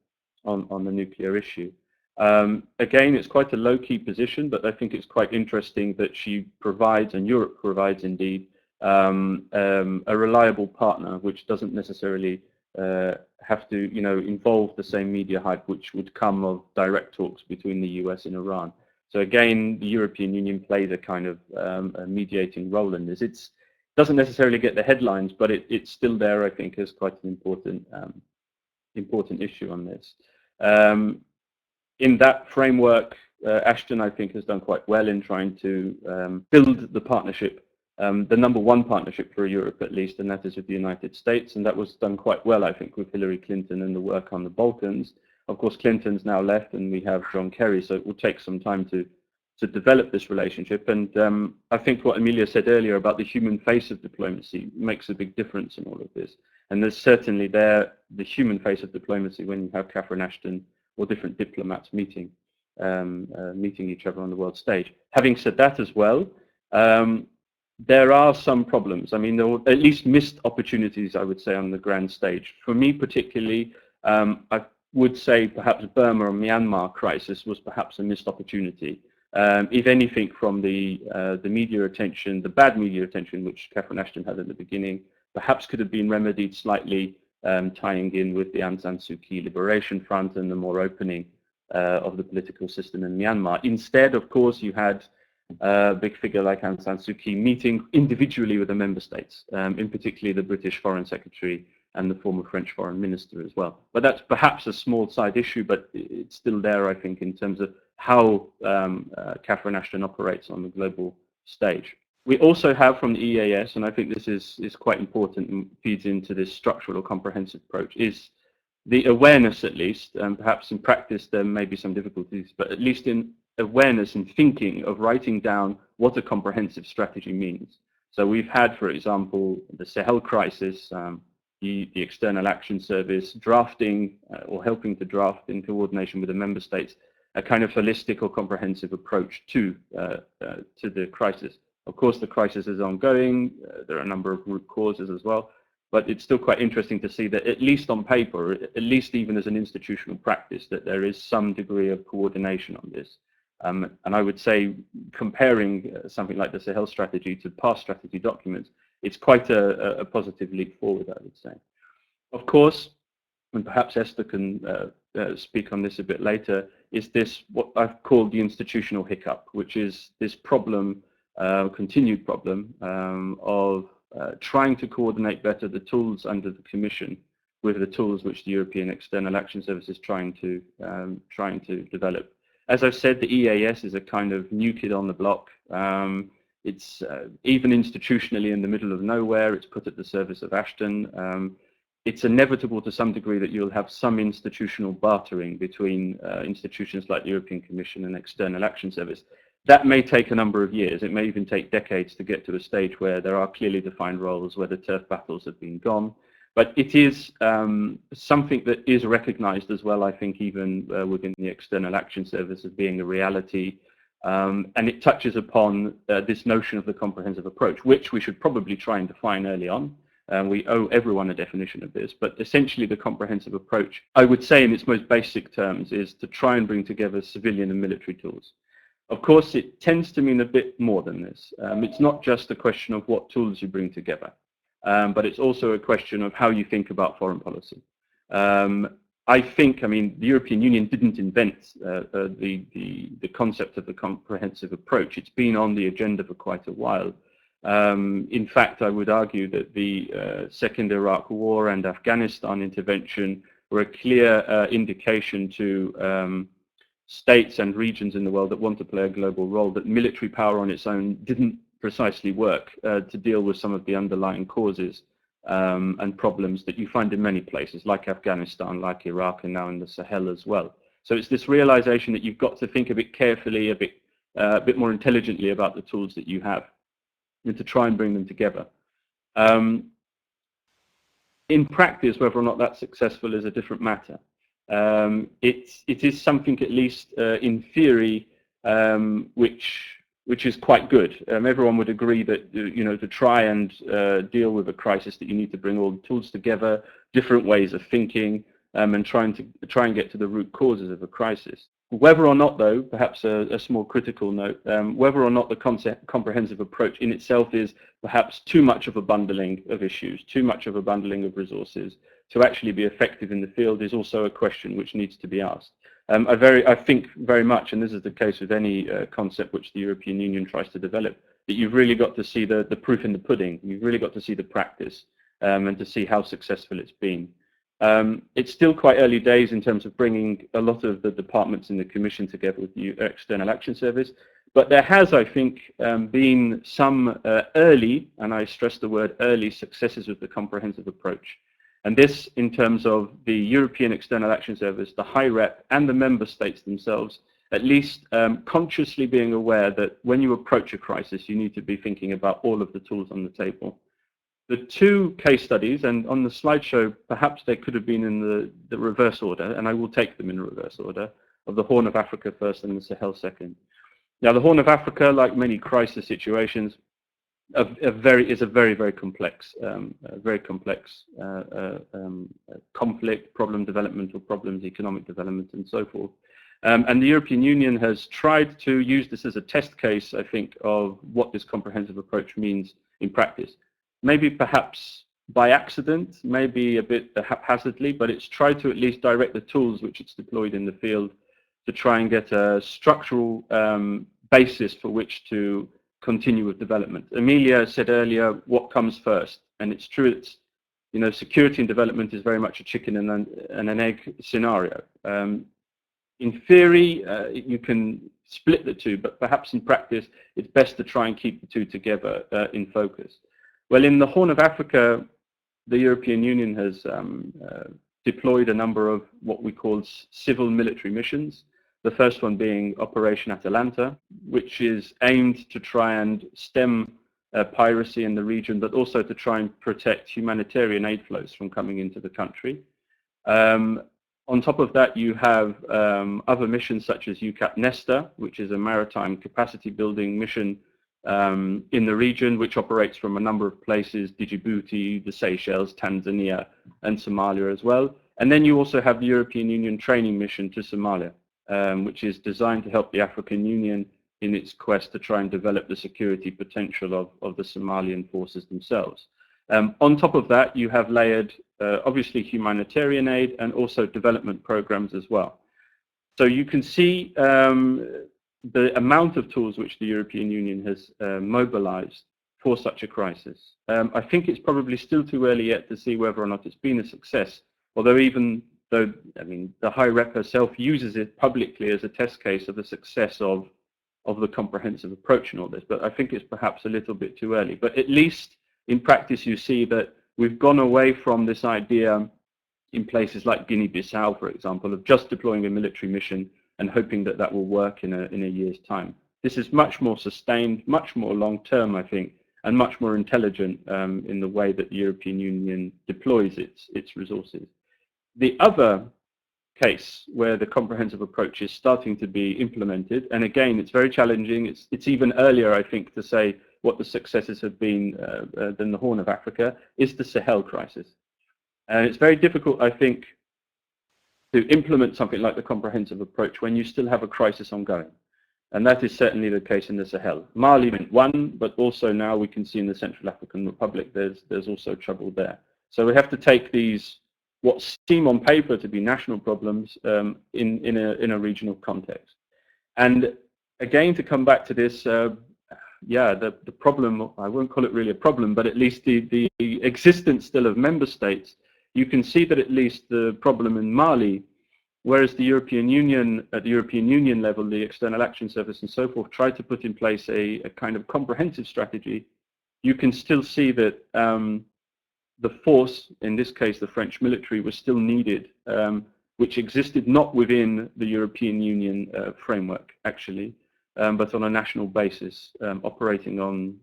on the nuclear issue. Again, it's quite a low-key position, but I think it's quite interesting that she provides, and Europe provides indeed, a reliable partner, which doesn't necessarily have to, you know, involve the same media hype which would come of direct talks between the US and Iran. So again, the European Union plays a kind of a mediating role in this. It doesn't necessarily get the headlines, but it's still there, I think, as quite an important issue on this. In that framework, Ashton, I think, has done quite well in trying to build the partnership, the #1 partnership for Europe at least, and that is with the United States, and that was done quite well, I think, with Hillary Clinton and the work on the Balkans. Of course, Clinton's now left, and we have John Kerry, so it will take some time to develop this relationship. And I think what Amelia said earlier about the human face of diplomacy makes a big difference in all of this. And there's certainly the human face of diplomacy when you have Catherine Ashton or different diplomats meeting each other on the world stage. Having said that as well, there are some problems. I mean, there were at least missed opportunities, I would say, on the grand stage. For me particularly, I would say perhaps Burma or Myanmar crisis was perhaps a missed opportunity. If anything, from the media attention, the bad media attention which Catherine Ashton had at the beginning, perhaps could have been remedied slightly, tying in with the Aung San Suu Kyi Liberation Front and the more opening of the political system in Myanmar. Instead, of course, you had a big figure like Aung San Suu Kyi meeting individually with the member states, in particular the British Foreign Secretary and the former French Foreign Minister as well. But that's perhaps a small side issue, but it's still there, I think, in terms of how Catherine Ashton operates on the global stage. We also have from the EAS, and I think this is quite important and feeds into this structural or comprehensive approach, is the awareness, at least, and perhaps in practice there may be some difficulties, but at least in awareness and thinking of writing down what a comprehensive strategy means. So we've had, for example, the Sahel crisis, the External Action Service drafting or helping to draft in coordination with the member states a kind of holistic or comprehensive approach to the crisis. Of course, the crisis is ongoing. There are a number of root causes as well, but it's still quite interesting to see that at least on paper, at least even as an institutional practice, that there is some degree of coordination on this. And I would say, comparing something like the Sahel strategy to past strategy documents, it's quite a positive leap forward, I would say. Of course, and perhaps Esther can speak on this a bit later, is this what I've called the institutional hiccup, which is this problem, continued problem of trying to coordinate better the tools under the Commission with the tools which the European External Action Service is trying to develop. As I've said, the EAS is a kind of new kid on the block. It's even institutionally in the middle of nowhere. It's put at the service of Ashton. It's inevitable to some degree that you'll have some institutional bartering between institutions like the European Commission and External Action Service. That may take a number of years. It may even take decades to get to a stage where there are clearly defined roles, where the turf battles have been gone. But it is something that is recognized as well, I think, even within the External Action Service as being a reality. And it touches upon this notion of the comprehensive approach, which we should probably try and define early on. We owe everyone a definition of this, but essentially the comprehensive approach, I would say in its most basic terms, is to try and bring together civilian and military tools. Of course, it tends to mean a bit more than this. It's not just a question of what tools you bring together, but it's also a question of how you think about foreign policy. I think, I mean, the European Union didn't invent the concept of the comprehensive approach. It's been on the agenda for quite a while. In fact, I would argue that the Second Iraq War and Afghanistan intervention were a clear indication to states and regions in the world that want to play a global role that military power on its own didn't precisely work to deal with some of the underlying causes and problems that you find in many places, like Afghanistan, like Iraq, and now in the Sahel as well. So it's this realization that you've got to think a bit carefully, a bit more intelligently about the tools that you have, and to try and bring them together. In practice, whether or not that's successful is a different matter. It is something, at least in theory, which is quite good. Everyone would agree that to try and deal with a crisis, that you need to bring all the tools together, different ways of thinking, and try and get to the root causes of a crisis. Whether or not, though, perhaps a small critical note, whether or not the comprehensive approach in itself is perhaps too much of a bundling of issues, too much of a bundling of resources to actually be effective in the field is also a question which needs to be asked. I think very much, and this is the case with any concept which the European Union tries to develop, that you've really got to see the proof in the pudding. You've really got to see the practice and to see how successful it's been. It's still quite early days in terms of bringing a lot of the departments in the Commission together with the External Action Service, but there has, I think, been some early, and I stress the word early, successes with the comprehensive approach. And this in terms of the European External Action Service, the High Rep, and the member states themselves, at least consciously being aware that when you approach a crisis, you need to be thinking about all of the tools on the table. The two case studies, and on the slideshow, perhaps they could have been in the reverse order, and I will take them in reverse order, of the Horn of Africa first and the Sahel second. Now, the Horn of Africa, like many crisis situations, is a very complex, conflict, problem, developmental problems, economic development, and so forth. And the European Union has tried to use this as a test case, I think, of what this comprehensive approach means in practice. Maybe perhaps by accident, maybe a bit haphazardly, but it's tried to at least direct the tools which it's deployed in the field to try and get a structural basis for which to continue with development. Amelia said earlier, what comes first? And it's true, it's, security and development is very much a chicken and an egg scenario. In theory, you can split the two, but perhaps in practice, it's best to try and keep the two together in focus. Well, in the Horn of Africa, the European Union has deployed a number of what we call civil military missions. The first one being Operation Atalanta, which is aimed to try and stem piracy in the region, but also to try and protect humanitarian aid flows from coming into the country. On top of that, you have other missions such as UCAP Nesta, which is a maritime capacity building mission in the region, which operates from a number of places, Djibouti, the Seychelles, Tanzania, and Somalia as well. And then you also have the European Union training mission to Somalia, which is designed to help the African Union in its quest to try and develop the security potential of the Somalian forces themselves. On top of that, you have layered, obviously, humanitarian aid and also development programs as well. So you can see the amount of tools which the European Union has mobilized for such a crisis. I think it's probably still too early yet to see whether or not it's been a success, although even though, I mean, the High Rep herself uses it publicly as a test case of the success of the comprehensive approach in all this, but I think it's perhaps a little bit too early. But at least in practice, you see that we've gone away from this idea in places like Guinea-Bissau, for example, of just deploying a military mission and hoping that that will work in a year's time. This is much more sustained, much more long-term, I think, and much more intelligent in the way that the European Union deploys its resources. The other case where the comprehensive approach is starting to be implemented, and again, it's very challenging. It's even earlier, I think, to say what the successes have been than the Horn of Africa, is the Sahel crisis. And it's very difficult, I think, to implement something like the comprehensive approach when you still have a crisis ongoing. And that is certainly the case in the Sahel. Mali went one, but also now we can see in the Central African Republic there's also trouble there. So we have to take these, what seem on paper to be national problems, in a regional context. And again, to come back to this, yeah, the problem, I won't call it really a problem, but at least the existence still of member states, you can see that at least the problem in Mali, whereas the European Union, at the European Union level, the External Action Service and so forth, tried to put in place a kind of comprehensive strategy, you can still see that the force, in this case the French military, was still needed, which existed not within the European Union framework, actually, but on a national basis, operating on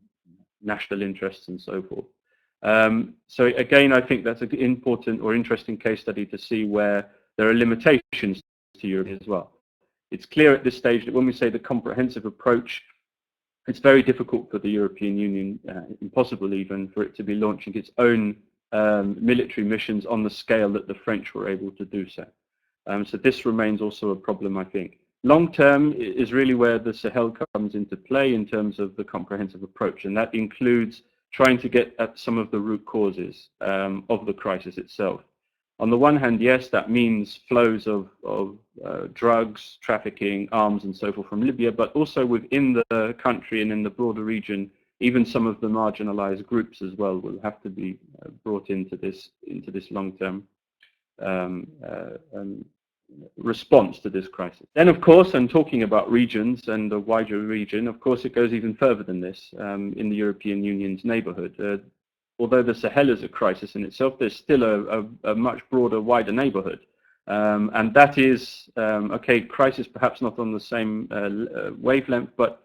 national interests and so forth. So again, I think that's an important or interesting case study to see where there are limitations to Europe as well. It's clear at this stage that when we say the comprehensive approach, it's very difficult for the European Union, impossible even, for it to be launching its own military missions on the scale that the French were able to do so. So this remains also a problem, I think. Long term is really where the Sahel comes into play in terms of the comprehensive approach, and that includes trying to get at some of the root causes of the crisis itself. On the one hand, yes, that means flows of drugs, trafficking, arms, and so forth from Libya, but also within the country and in the broader region, even some of the marginalized groups as well will have to be brought into this long-term response to this crisis. Then, of course, and talking about regions and the wider region, of course, it goes even further than this in the European Union's neighborhood. Although the Sahel is a crisis in itself, there's still a much broader, wider neighborhood. And that is, okay, crisis perhaps not on the same wavelength, but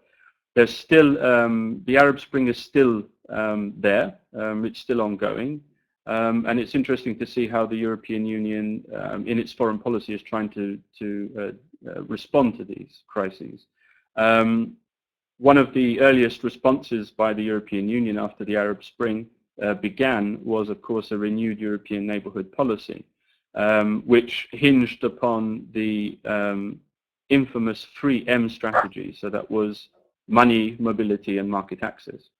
there's still, the Arab Spring is still there. It's still ongoing. And it's interesting to see how the European Union, in its foreign policy, is trying to respond to these crises. One of the earliest responses by the European Union after the Arab Spring began was, of course, a renewed European neighborhood policy, which hinged upon the infamous 3M strategy. So that was money, mobility, and market access.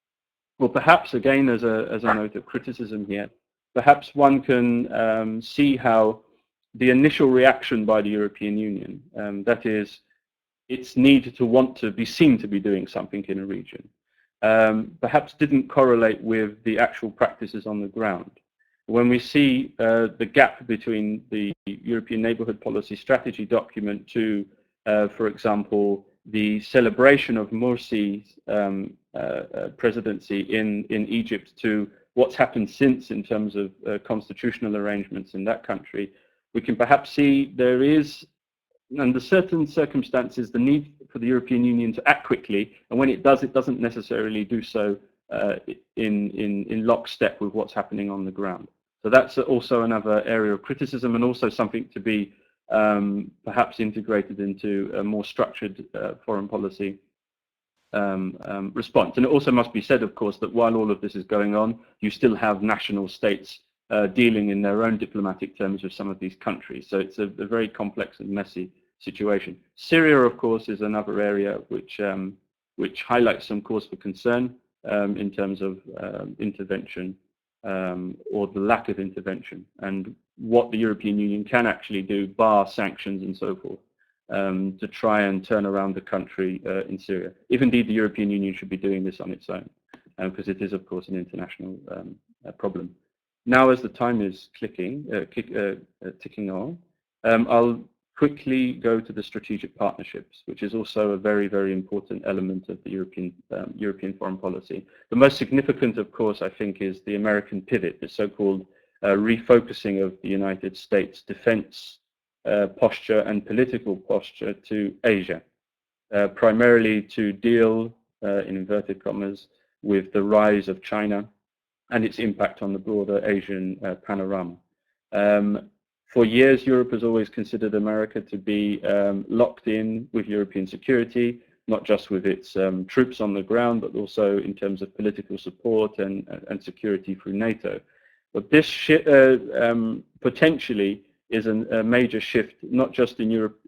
Well, perhaps, again, as a note of criticism here, perhaps one can see how the initial reaction by the European Union, that is, its need to want to be seen to be doing something in a region, perhaps didn't correlate with the actual practices on the ground. When we see the gap between the European Neighbourhood Policy Strategy document to, for example, the celebration of Morsi's presidency in Egypt to what's happened since in terms of constitutional arrangements in that country, we can perhaps see there is, under certain circumstances, the need for the European Union to act quickly, and when it does, it doesn't necessarily do so in lockstep with what's happening on the ground. So that's also another area of criticism, and also something to be perhaps integrated into a more structured foreign policy response. And it also must be said, of course, that while all of this is going on, you still have national states dealing in their own diplomatic terms with some of these countries. So it's a very complex and messy situation. Syria, of course, is another area which highlights some cause for concern in terms of intervention or the lack of intervention, and what the European Union can actually do, bar sanctions and so forth, to try and turn around the country in Syria. If indeed the European Union should be doing this on its own, because it is, of course, an international problem. Now, as the time is ticking on, I'll quickly go to the strategic partnerships, which is also a very, very important element of the European foreign policy. The most significant, of course, I think, is the American pivot, the so-called refocusing of the United States defense posture and political posture to Asia, primarily to deal, in inverted commas, with the rise of China and its impact on the broader Asian panorama. For years, Europe has always considered America to be locked in with European security, not just with its troops on the ground, but also in terms of political support and security through NATO. But this potentially is a major shift, not just in Europe,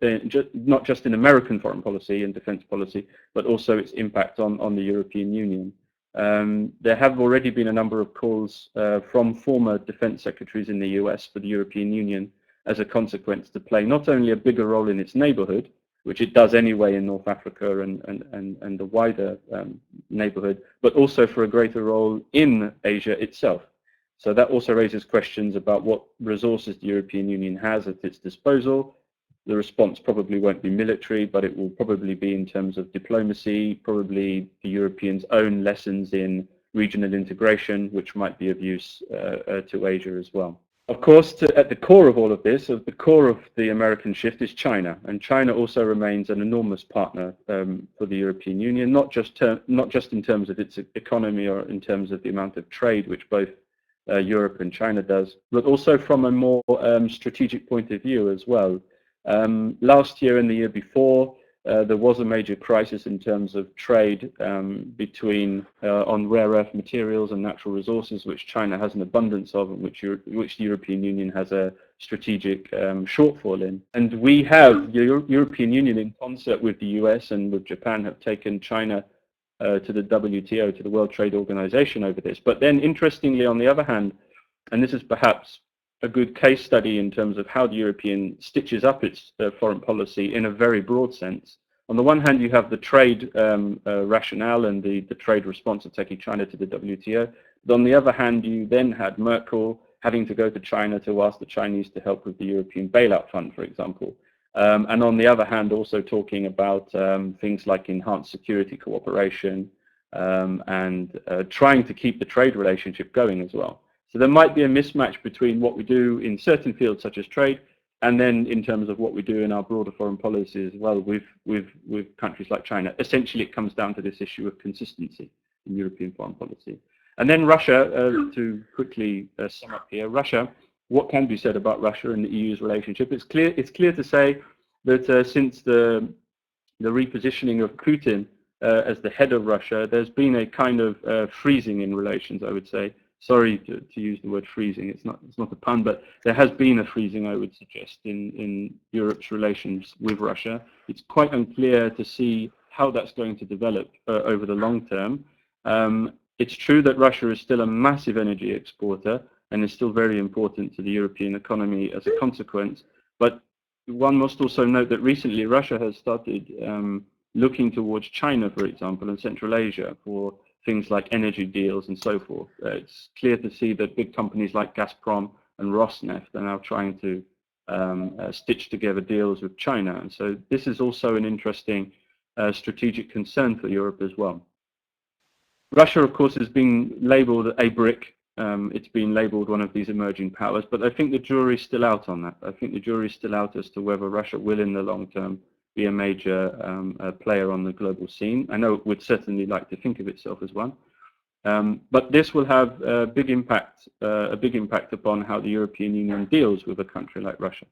not just in American foreign policy and defense policy, but also its impact on the European Union. There have already been a number of calls from former defense secretaries in the US for the European Union as a consequence to play not only a bigger role in its neighborhood, which it does anyway in North Africa and the wider neighborhood, but also for a greater role in Asia itself. So that also raises questions about what resources the European Union has at its disposal. The response probably won't be military, but it will probably be in terms of diplomacy, probably the Europeans' own lessons in regional integration, which might be of use to Asia as well. Of course, at the core of all of this, at the core of the American shift is China, and China also remains an enormous partner for the European Union, not just in terms of its economy or in terms of the amount of trade which both Europe and China does, but also from a more strategic point of view as well. Last year and the year before, there was a major crisis in terms of trade between on rare earth materials and natural resources, which China has an abundance of, and which the European Union has a strategic shortfall in. And we have, the European Union in concert with the US and with Japan, have taken China to the WTO, to the World Trade Organization over this. But then interestingly, on the other hand, and this is perhaps a good case study in terms of how the European stitches up its foreign policy in a very broad sense. On the one hand, you have the trade rationale and the trade response of taking China to the WTO. But on the other hand, you then had Merkel having to go to China to ask the Chinese to help with the European bailout fund, for example. And on the other hand, also talking about things like enhanced security cooperation and trying to keep the trade relationship going as well. So there might be a mismatch between what we do in certain fields such as trade, and then in terms of what we do in our broader foreign policy as well with countries like China. Essentially, it comes down to this issue of consistency in European foreign policy. And then Russia, to quickly sum up here, Russia, what can be said about Russia and the EU's relationship? It's clear to say that since the repositioning of Putin as the head of Russia, there's been a kind of freezing in relations, I would say. Sorry to use the word freezing, it's not a pun, but there has been a freezing, I would suggest, in Europe's relations with Russia. It's quite unclear to see how that's going to develop over the long term. It's true that Russia is still a massive energy exporter and is still very important to the European economy as a consequence, but one must also note that recently Russia has started looking towards China, for example, and Central Asia for things like energy deals and so forth. It's clear to see that big companies like Gazprom and Rosneft are now trying to stitch together deals with China. And so this is also an interesting strategic concern for Europe as well. Russia, of course, has been labeled a BRIC. It's been labeled one of these emerging powers, but I think the jury's still out on that. I think the jury's still out as to whether Russia will, in the long term, be a major player on the global scene. I know it would certainly like to think of itself as one, but this will have a big impact upon how the European Union deals with a country like Russia,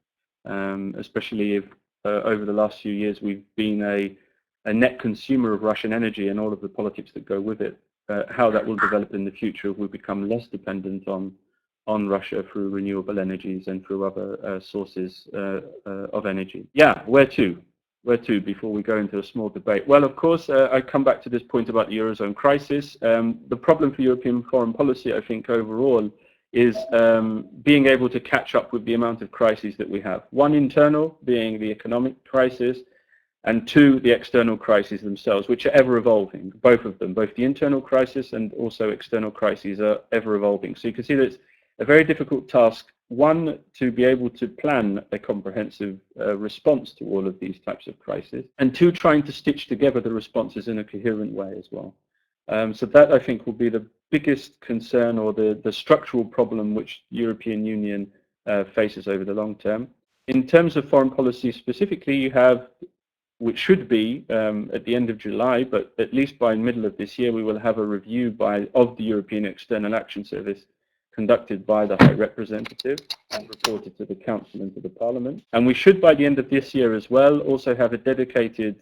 especially if over the last few years we've been a net consumer of Russian energy and all of the politics that go with it. How that will develop in the future if we become less dependent on Russia through renewable energies and through other sources of energy. Yeah, where to before we go into a small debate? Well, of course, I come back to this point about the Eurozone crisis. The problem for European foreign policy, I think, overall, is being able to catch up with the amount of crises that we have. One, internal, being the economic crisis, and two, the external crises themselves, which are ever evolving. Both of them, both the internal crisis and also external crises, are ever evolving. So you can see that a very difficult task. One, to be able to plan a comprehensive response to all of these types of crises, and two, trying to stitch together the responses in a coherent way as well. So that, I think, will be the biggest concern, or the structural problem which the European Union faces over the long term. In terms of foreign policy specifically, you have, which should be at the end of July, but at least by middle of this year, we will have a review of the European External Action Service conducted by the High Representative and reported to the Council and to the Parliament. And we should, by the end of this year as well, also have a dedicated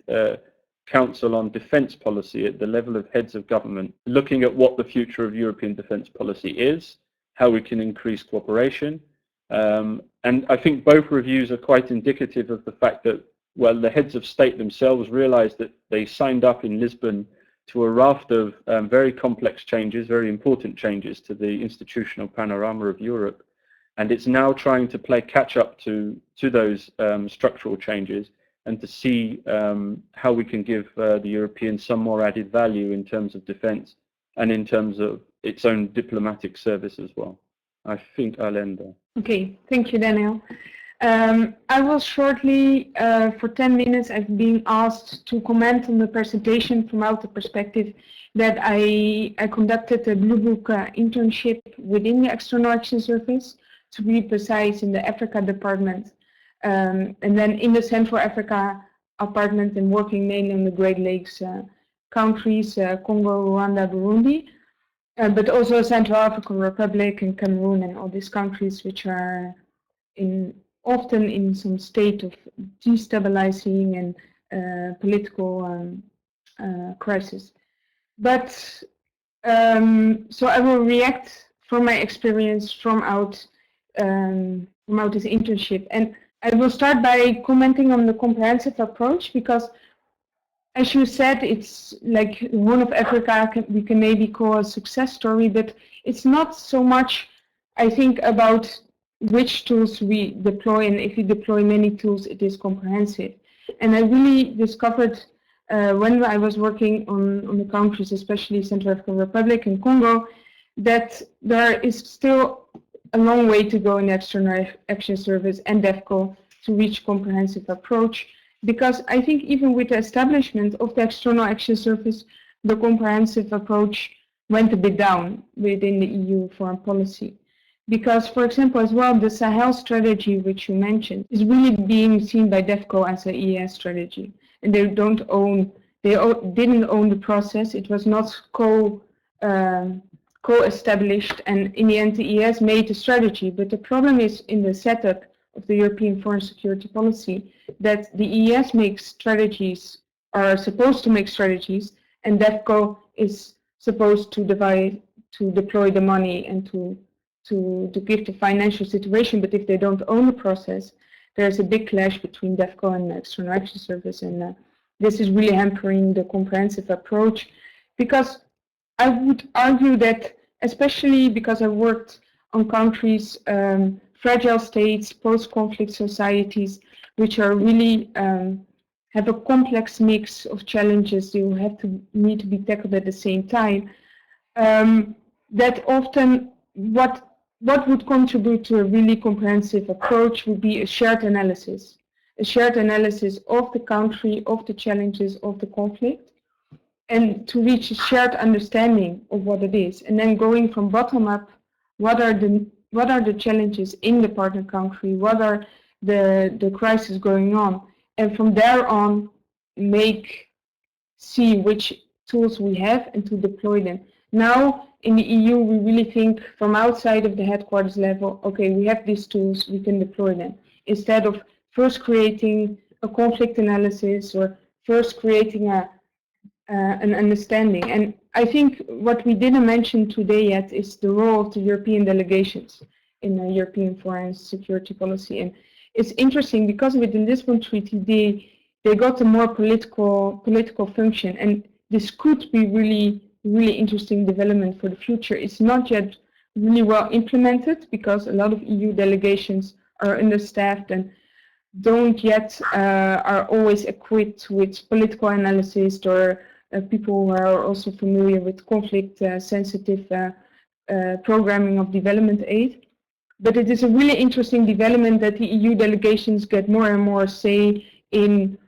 Council on Defence Policy at the level of heads of government, looking at what the future of European defence policy is, how we can increase cooperation. And I think both reviews are quite indicative of the fact that, well, the heads of state themselves realized that they signed up in Lisbon to a raft of very complex changes, very important changes to the institutional panorama of Europe. And it's now trying to play catch up to those structural changes, and to see how we can give the Europeans some more added value in terms of defense and in terms of its own diplomatic service as well. I think I'll end there. Okay, thank you, Daniel. I will shortly, for 10 minutes, I've been asked to comment on the presentation from out the perspective that I conducted a Blue Book internship within the External Action Service, to be precise, in the Africa department, and then in the Central Africa department, and working mainly on the Great Lakes countries, Congo, Rwanda, Burundi, but also Central African Republic and Cameroon, and all these countries which are often in some state of destabilizing and political crisis. But so I will react from my experience from out this internship, and I will start by commenting on the comprehensive approach, because, as you said, it's like Horn of Africa we can maybe call a success story, but it's not so much, I think, about which tools we deploy, and if we deploy many tools, it is comprehensive. And I really discovered when I was working on the countries, especially Central African Republic and Congo, that there is still a long way to go in the External Action Service and DEFCO to reach comprehensive approach, because I think even with the establishment of the External Action Service, the comprehensive approach went a bit down within the EU foreign policy. Because, for example, as well, the Sahel strategy, which you mentioned, is really being seen by DEFCO as an EAS strategy, and they didn't own the process. It was not co-established, and in the end, the EAS made the strategy. But the problem is in the setup of the European foreign security policy that the EAS makes strategies, are supposed to make strategies, and DEFCO is supposed to deploy the money and to give the financial situation. But if they don't own the process, there's a big clash between DEFCO and the External Action Service, and this is really hampering the comprehensive approach. Because I would argue that, especially because I worked on countries, fragile states, post-conflict societies, which are really have a complex mix of challenges you need to be tackled at the same time, that often what would contribute to a really comprehensive approach would be a shared analysis of the country, of the challenges of the conflict, and to reach a shared understanding of what it is, and then going from bottom up, what are the challenges in the partner country, what are the crises going on, and from there on see which tools we have and to deploy them. Now in the EU we really think from outside of the headquarters level, okay, we have these tools, we can deploy them, instead of first creating a conflict analysis or first creating an understanding. And I think what we didn't mention today yet is the role of the European delegations in the European foreign security policy. And it's interesting because with the Lisbon Treaty, they got a more political function, and this could be really interesting development for the future. It's not yet really well implemented because a lot of EU delegations are understaffed and don't yet are always equipped with political analysis or people who are also familiar with conflict sensitive programming of development aid. but it is a really interesting development that the EU delegations get more and more say in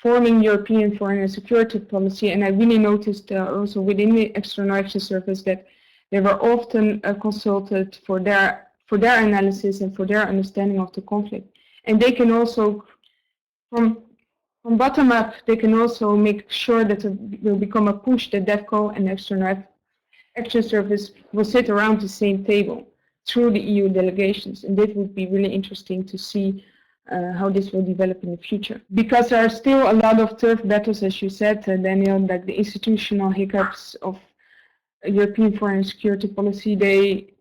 forming European foreign and security policy. And I really noticed also within the External Action Service that they were often consulted for their analysis and for their understanding of the conflict. And they can also, from bottom up, they can also make sure that it will become a push that DEFCO and the External Action Service will sit around the same table through the EU delegations. And that would be really interesting to see how this will develop in the future. Because there are still a lot of turf battles, as you said, Daniel, like the institutional hiccups of European foreign and security policy.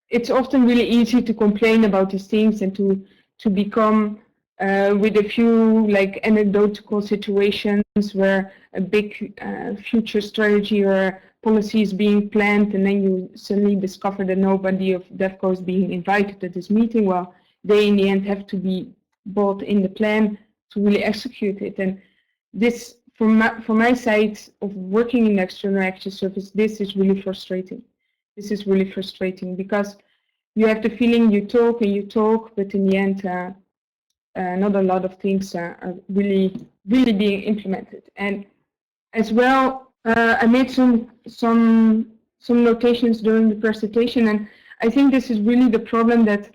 It's often really easy to complain about these things and to become with a few like anecdotal situations where a big future strategy or policy is being planned, and then you suddenly discover that nobody of DEFCO is being invited at this meeting. Well, they in the end have to be bought in the plan to really execute it. And this, from my side of working in the External Action Service, this is really frustrating. This is really frustrating because you have the feeling you talk and you talk, but in the end, not a lot of things are really being implemented. And as well, I made some notations during the presentation, and I think this is really the problem that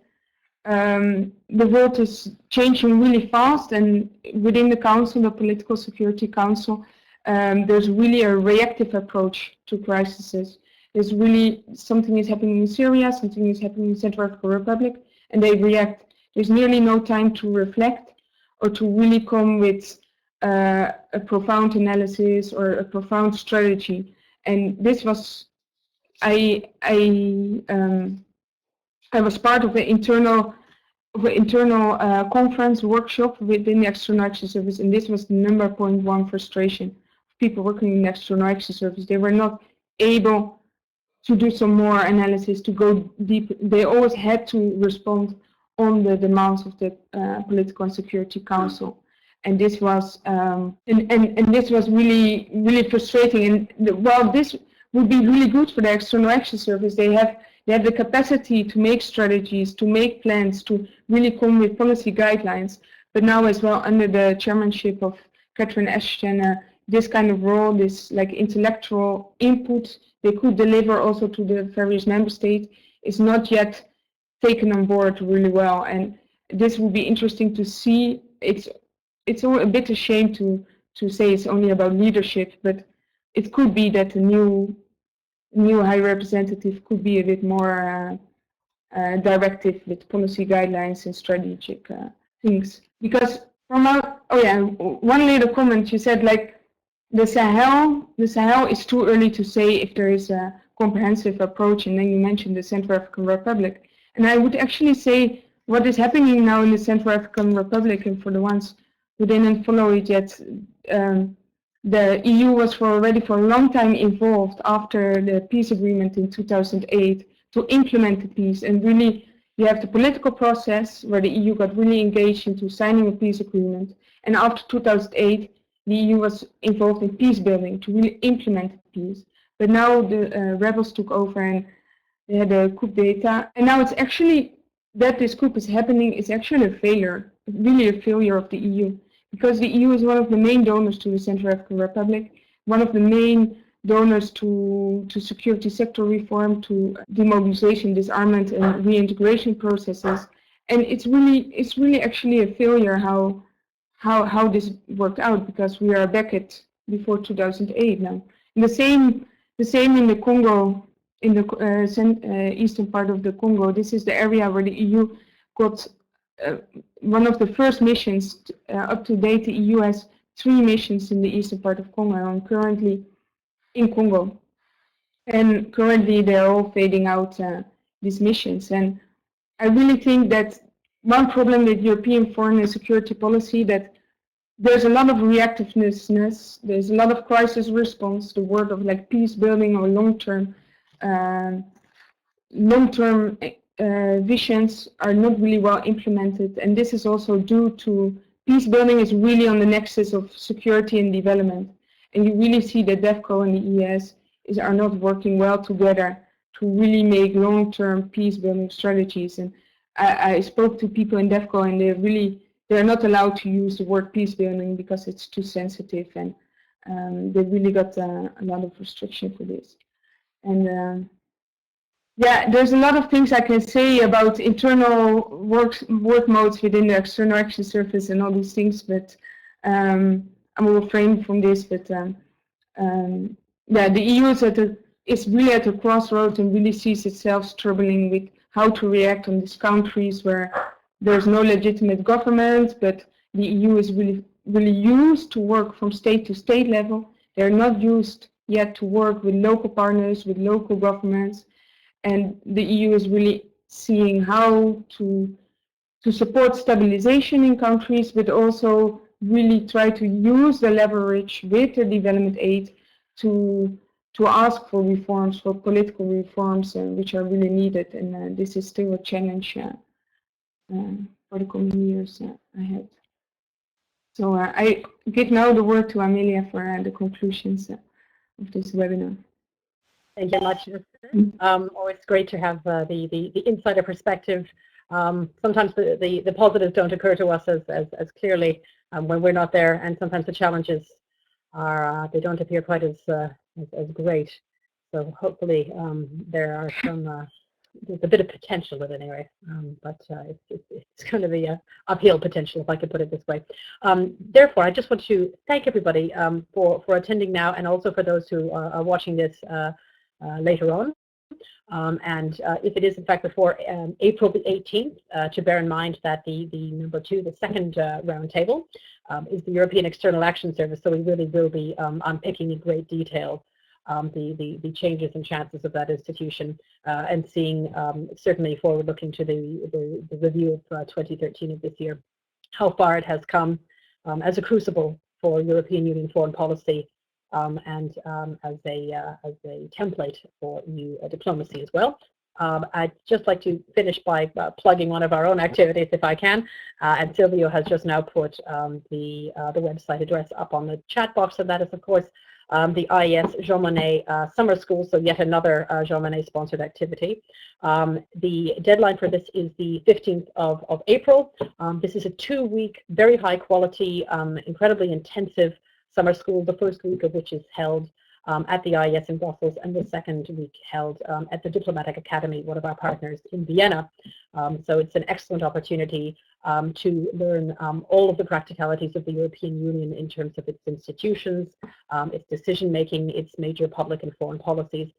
the world is changing really fast, and within the Council, the Political Security Council, there's really a reactive approach to crises. There's really something is happening in Syria, something is happening in Central African Republic, and they react. There's nearly no time to reflect or to really come with a profound analysis or a profound strategy. And this was, I was part of the internal conference workshop within the External Action Service, and this was the #1 frustration of people working in the External Action Service. They were not able to do some more analysis, to go deep. They always had to respond on the demands of the Political and Security Council, and this was and this was really frustrating. And while this would be really good for the External Action Service, they have the capacity to make strategies, to make plans, to really come with policy guidelines. But now as well, under the chairmanship of Catherine Ashton, this kind of role, this like intellectual input they could deliver also to the various member states, is not yet taken on board really well. And this will be interesting to see. It's a bit a shame to say it's only about leadership, but it could be that the new High Representative could be a bit more directive with policy guidelines and strategic things. Because from our, one little comment, you said like the Sahel is too early to say if there is a comprehensive approach, and then you mentioned the Central African Republic. And I would actually say what is happening now in the Central African Republic, and for the ones who didn't follow it yet, the EU was already for a long time involved after the peace agreement in 2008 to implement the peace. And really, you have the political process where the EU got really engaged into signing a peace agreement. And after 2008, the EU was involved in peace building to really implement the peace. But now the rebels took over and they had a coup d'etat. And now it's actually that this coup is happening is actually a failure, really a failure of the EU. Because the EU is one of the main donors to the Central African Republic, one of the main donors to security sector reform, to demobilization, disarmament, and reintegration processes. And it's really actually a failure how this worked out, because we are back at before 2008 now. And the same in the Congo, in the eastern part of the Congo. This is the area where the EU got one of the first missions. Up to date, the EU has 3 missions in the eastern part of Congo, and I'm currently in Congo. And currently they're all fading out, these missions. And I really think that one problem with European foreign and security policy, that there's a lot of reactiveness, there's a lot of crisis response, the word of like peace building or long-term visions are not really well implemented. And this is also due to peace building is really on the nexus of security and development. And you really see that DEFCO and the ES are not working well together really make long-term peace-building strategies. And I spoke to people in DEFCO, and they're not allowed to use the word peace-building because it's too sensitive, and they really got a lot of restriction for this. And yeah, there's a lot of things I can say about internal work modes within the External Action Service and all these things, but I will refrain from this. But yeah, the EU is really at a crossroads and really sees itself struggling with how to react on these countries where there's no legitimate government, but the EU is really used to work from state to state level. They're not used yet to work with local partners, with local governments, and the EU is really seeing how to support stabilization in countries, but also really try to use the leverage with the development aid to ask for reforms, for political reforms, which are really needed. And this is still a challenge for the coming years ahead. So I give now the word to Amelia for the conclusions of this webinar. Thank you very much. Always great to have the insider perspective. Sometimes the positives don't occur to us as clearly when we're not there, and sometimes the challenges are they don't appear quite as great. So hopefully there are some there's a bit of potential in it anyway, but it's going to be an uphill potential, if I could put it this way. Therefore, I just want to thank everybody for attending now, and also for those who are watching this later on. And if it is in fact before April the 18th, to bear in mind that the number 2, the second roundtable, is the European External Action Service. So we really will be unpicking in great detail the changes and chances of that institution, and seeing certainly forward looking to the review of 2013 of this year, how far it has come as a crucible for European Union foreign policy, and as a template for EU diplomacy as well. I'd just like to finish by plugging one of our own activities, if I can. And Silvio has just now put the website address up on the chat box, and that is, of course, the IES Jean Monnet Summer School, so yet another Jean Monnet sponsored activity. The deadline for this is the 15th of April. This is a 2-week, very high quality, incredibly intensive summer school, the first week of which is held at the IES in Brussels, and the second week held at the Diplomatic Academy, one of our partners in Vienna. So it's an excellent opportunity to learn all of the practicalities of the European Union in terms of its institutions, its decision-making, its major public and foreign policies,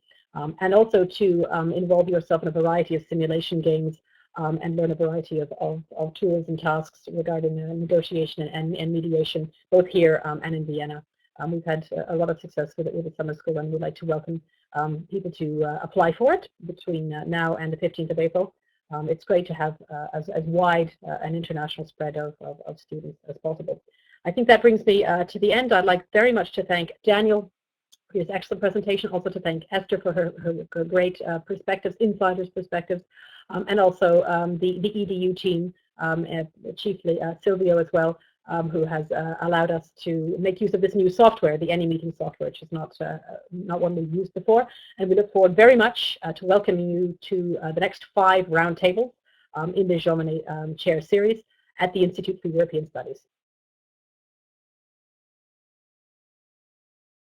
and also to involve yourself in a variety of simulation games and learn a variety of tools and tasks regarding negotiation and mediation, both here and in Vienna. We've had a lot of success with it with the summer school, and we'd like to welcome people to apply for it between now and the 15th of April. It's great to have as wide an international spread of students as possible. I think that brings me to the end. I'd like very much to thank Daniel for his excellent presentation, also to thank Esther for her great perspectives, insiders' perspectives, and also the EDU team, chiefly Silvio as well, who has allowed us to make use of this new software, the AnyMeeting software, which is not one we've used before. And we look forward very much to welcoming you to the next 5 roundtables in the Jean Monnet Chair Series at the Institute for European Studies.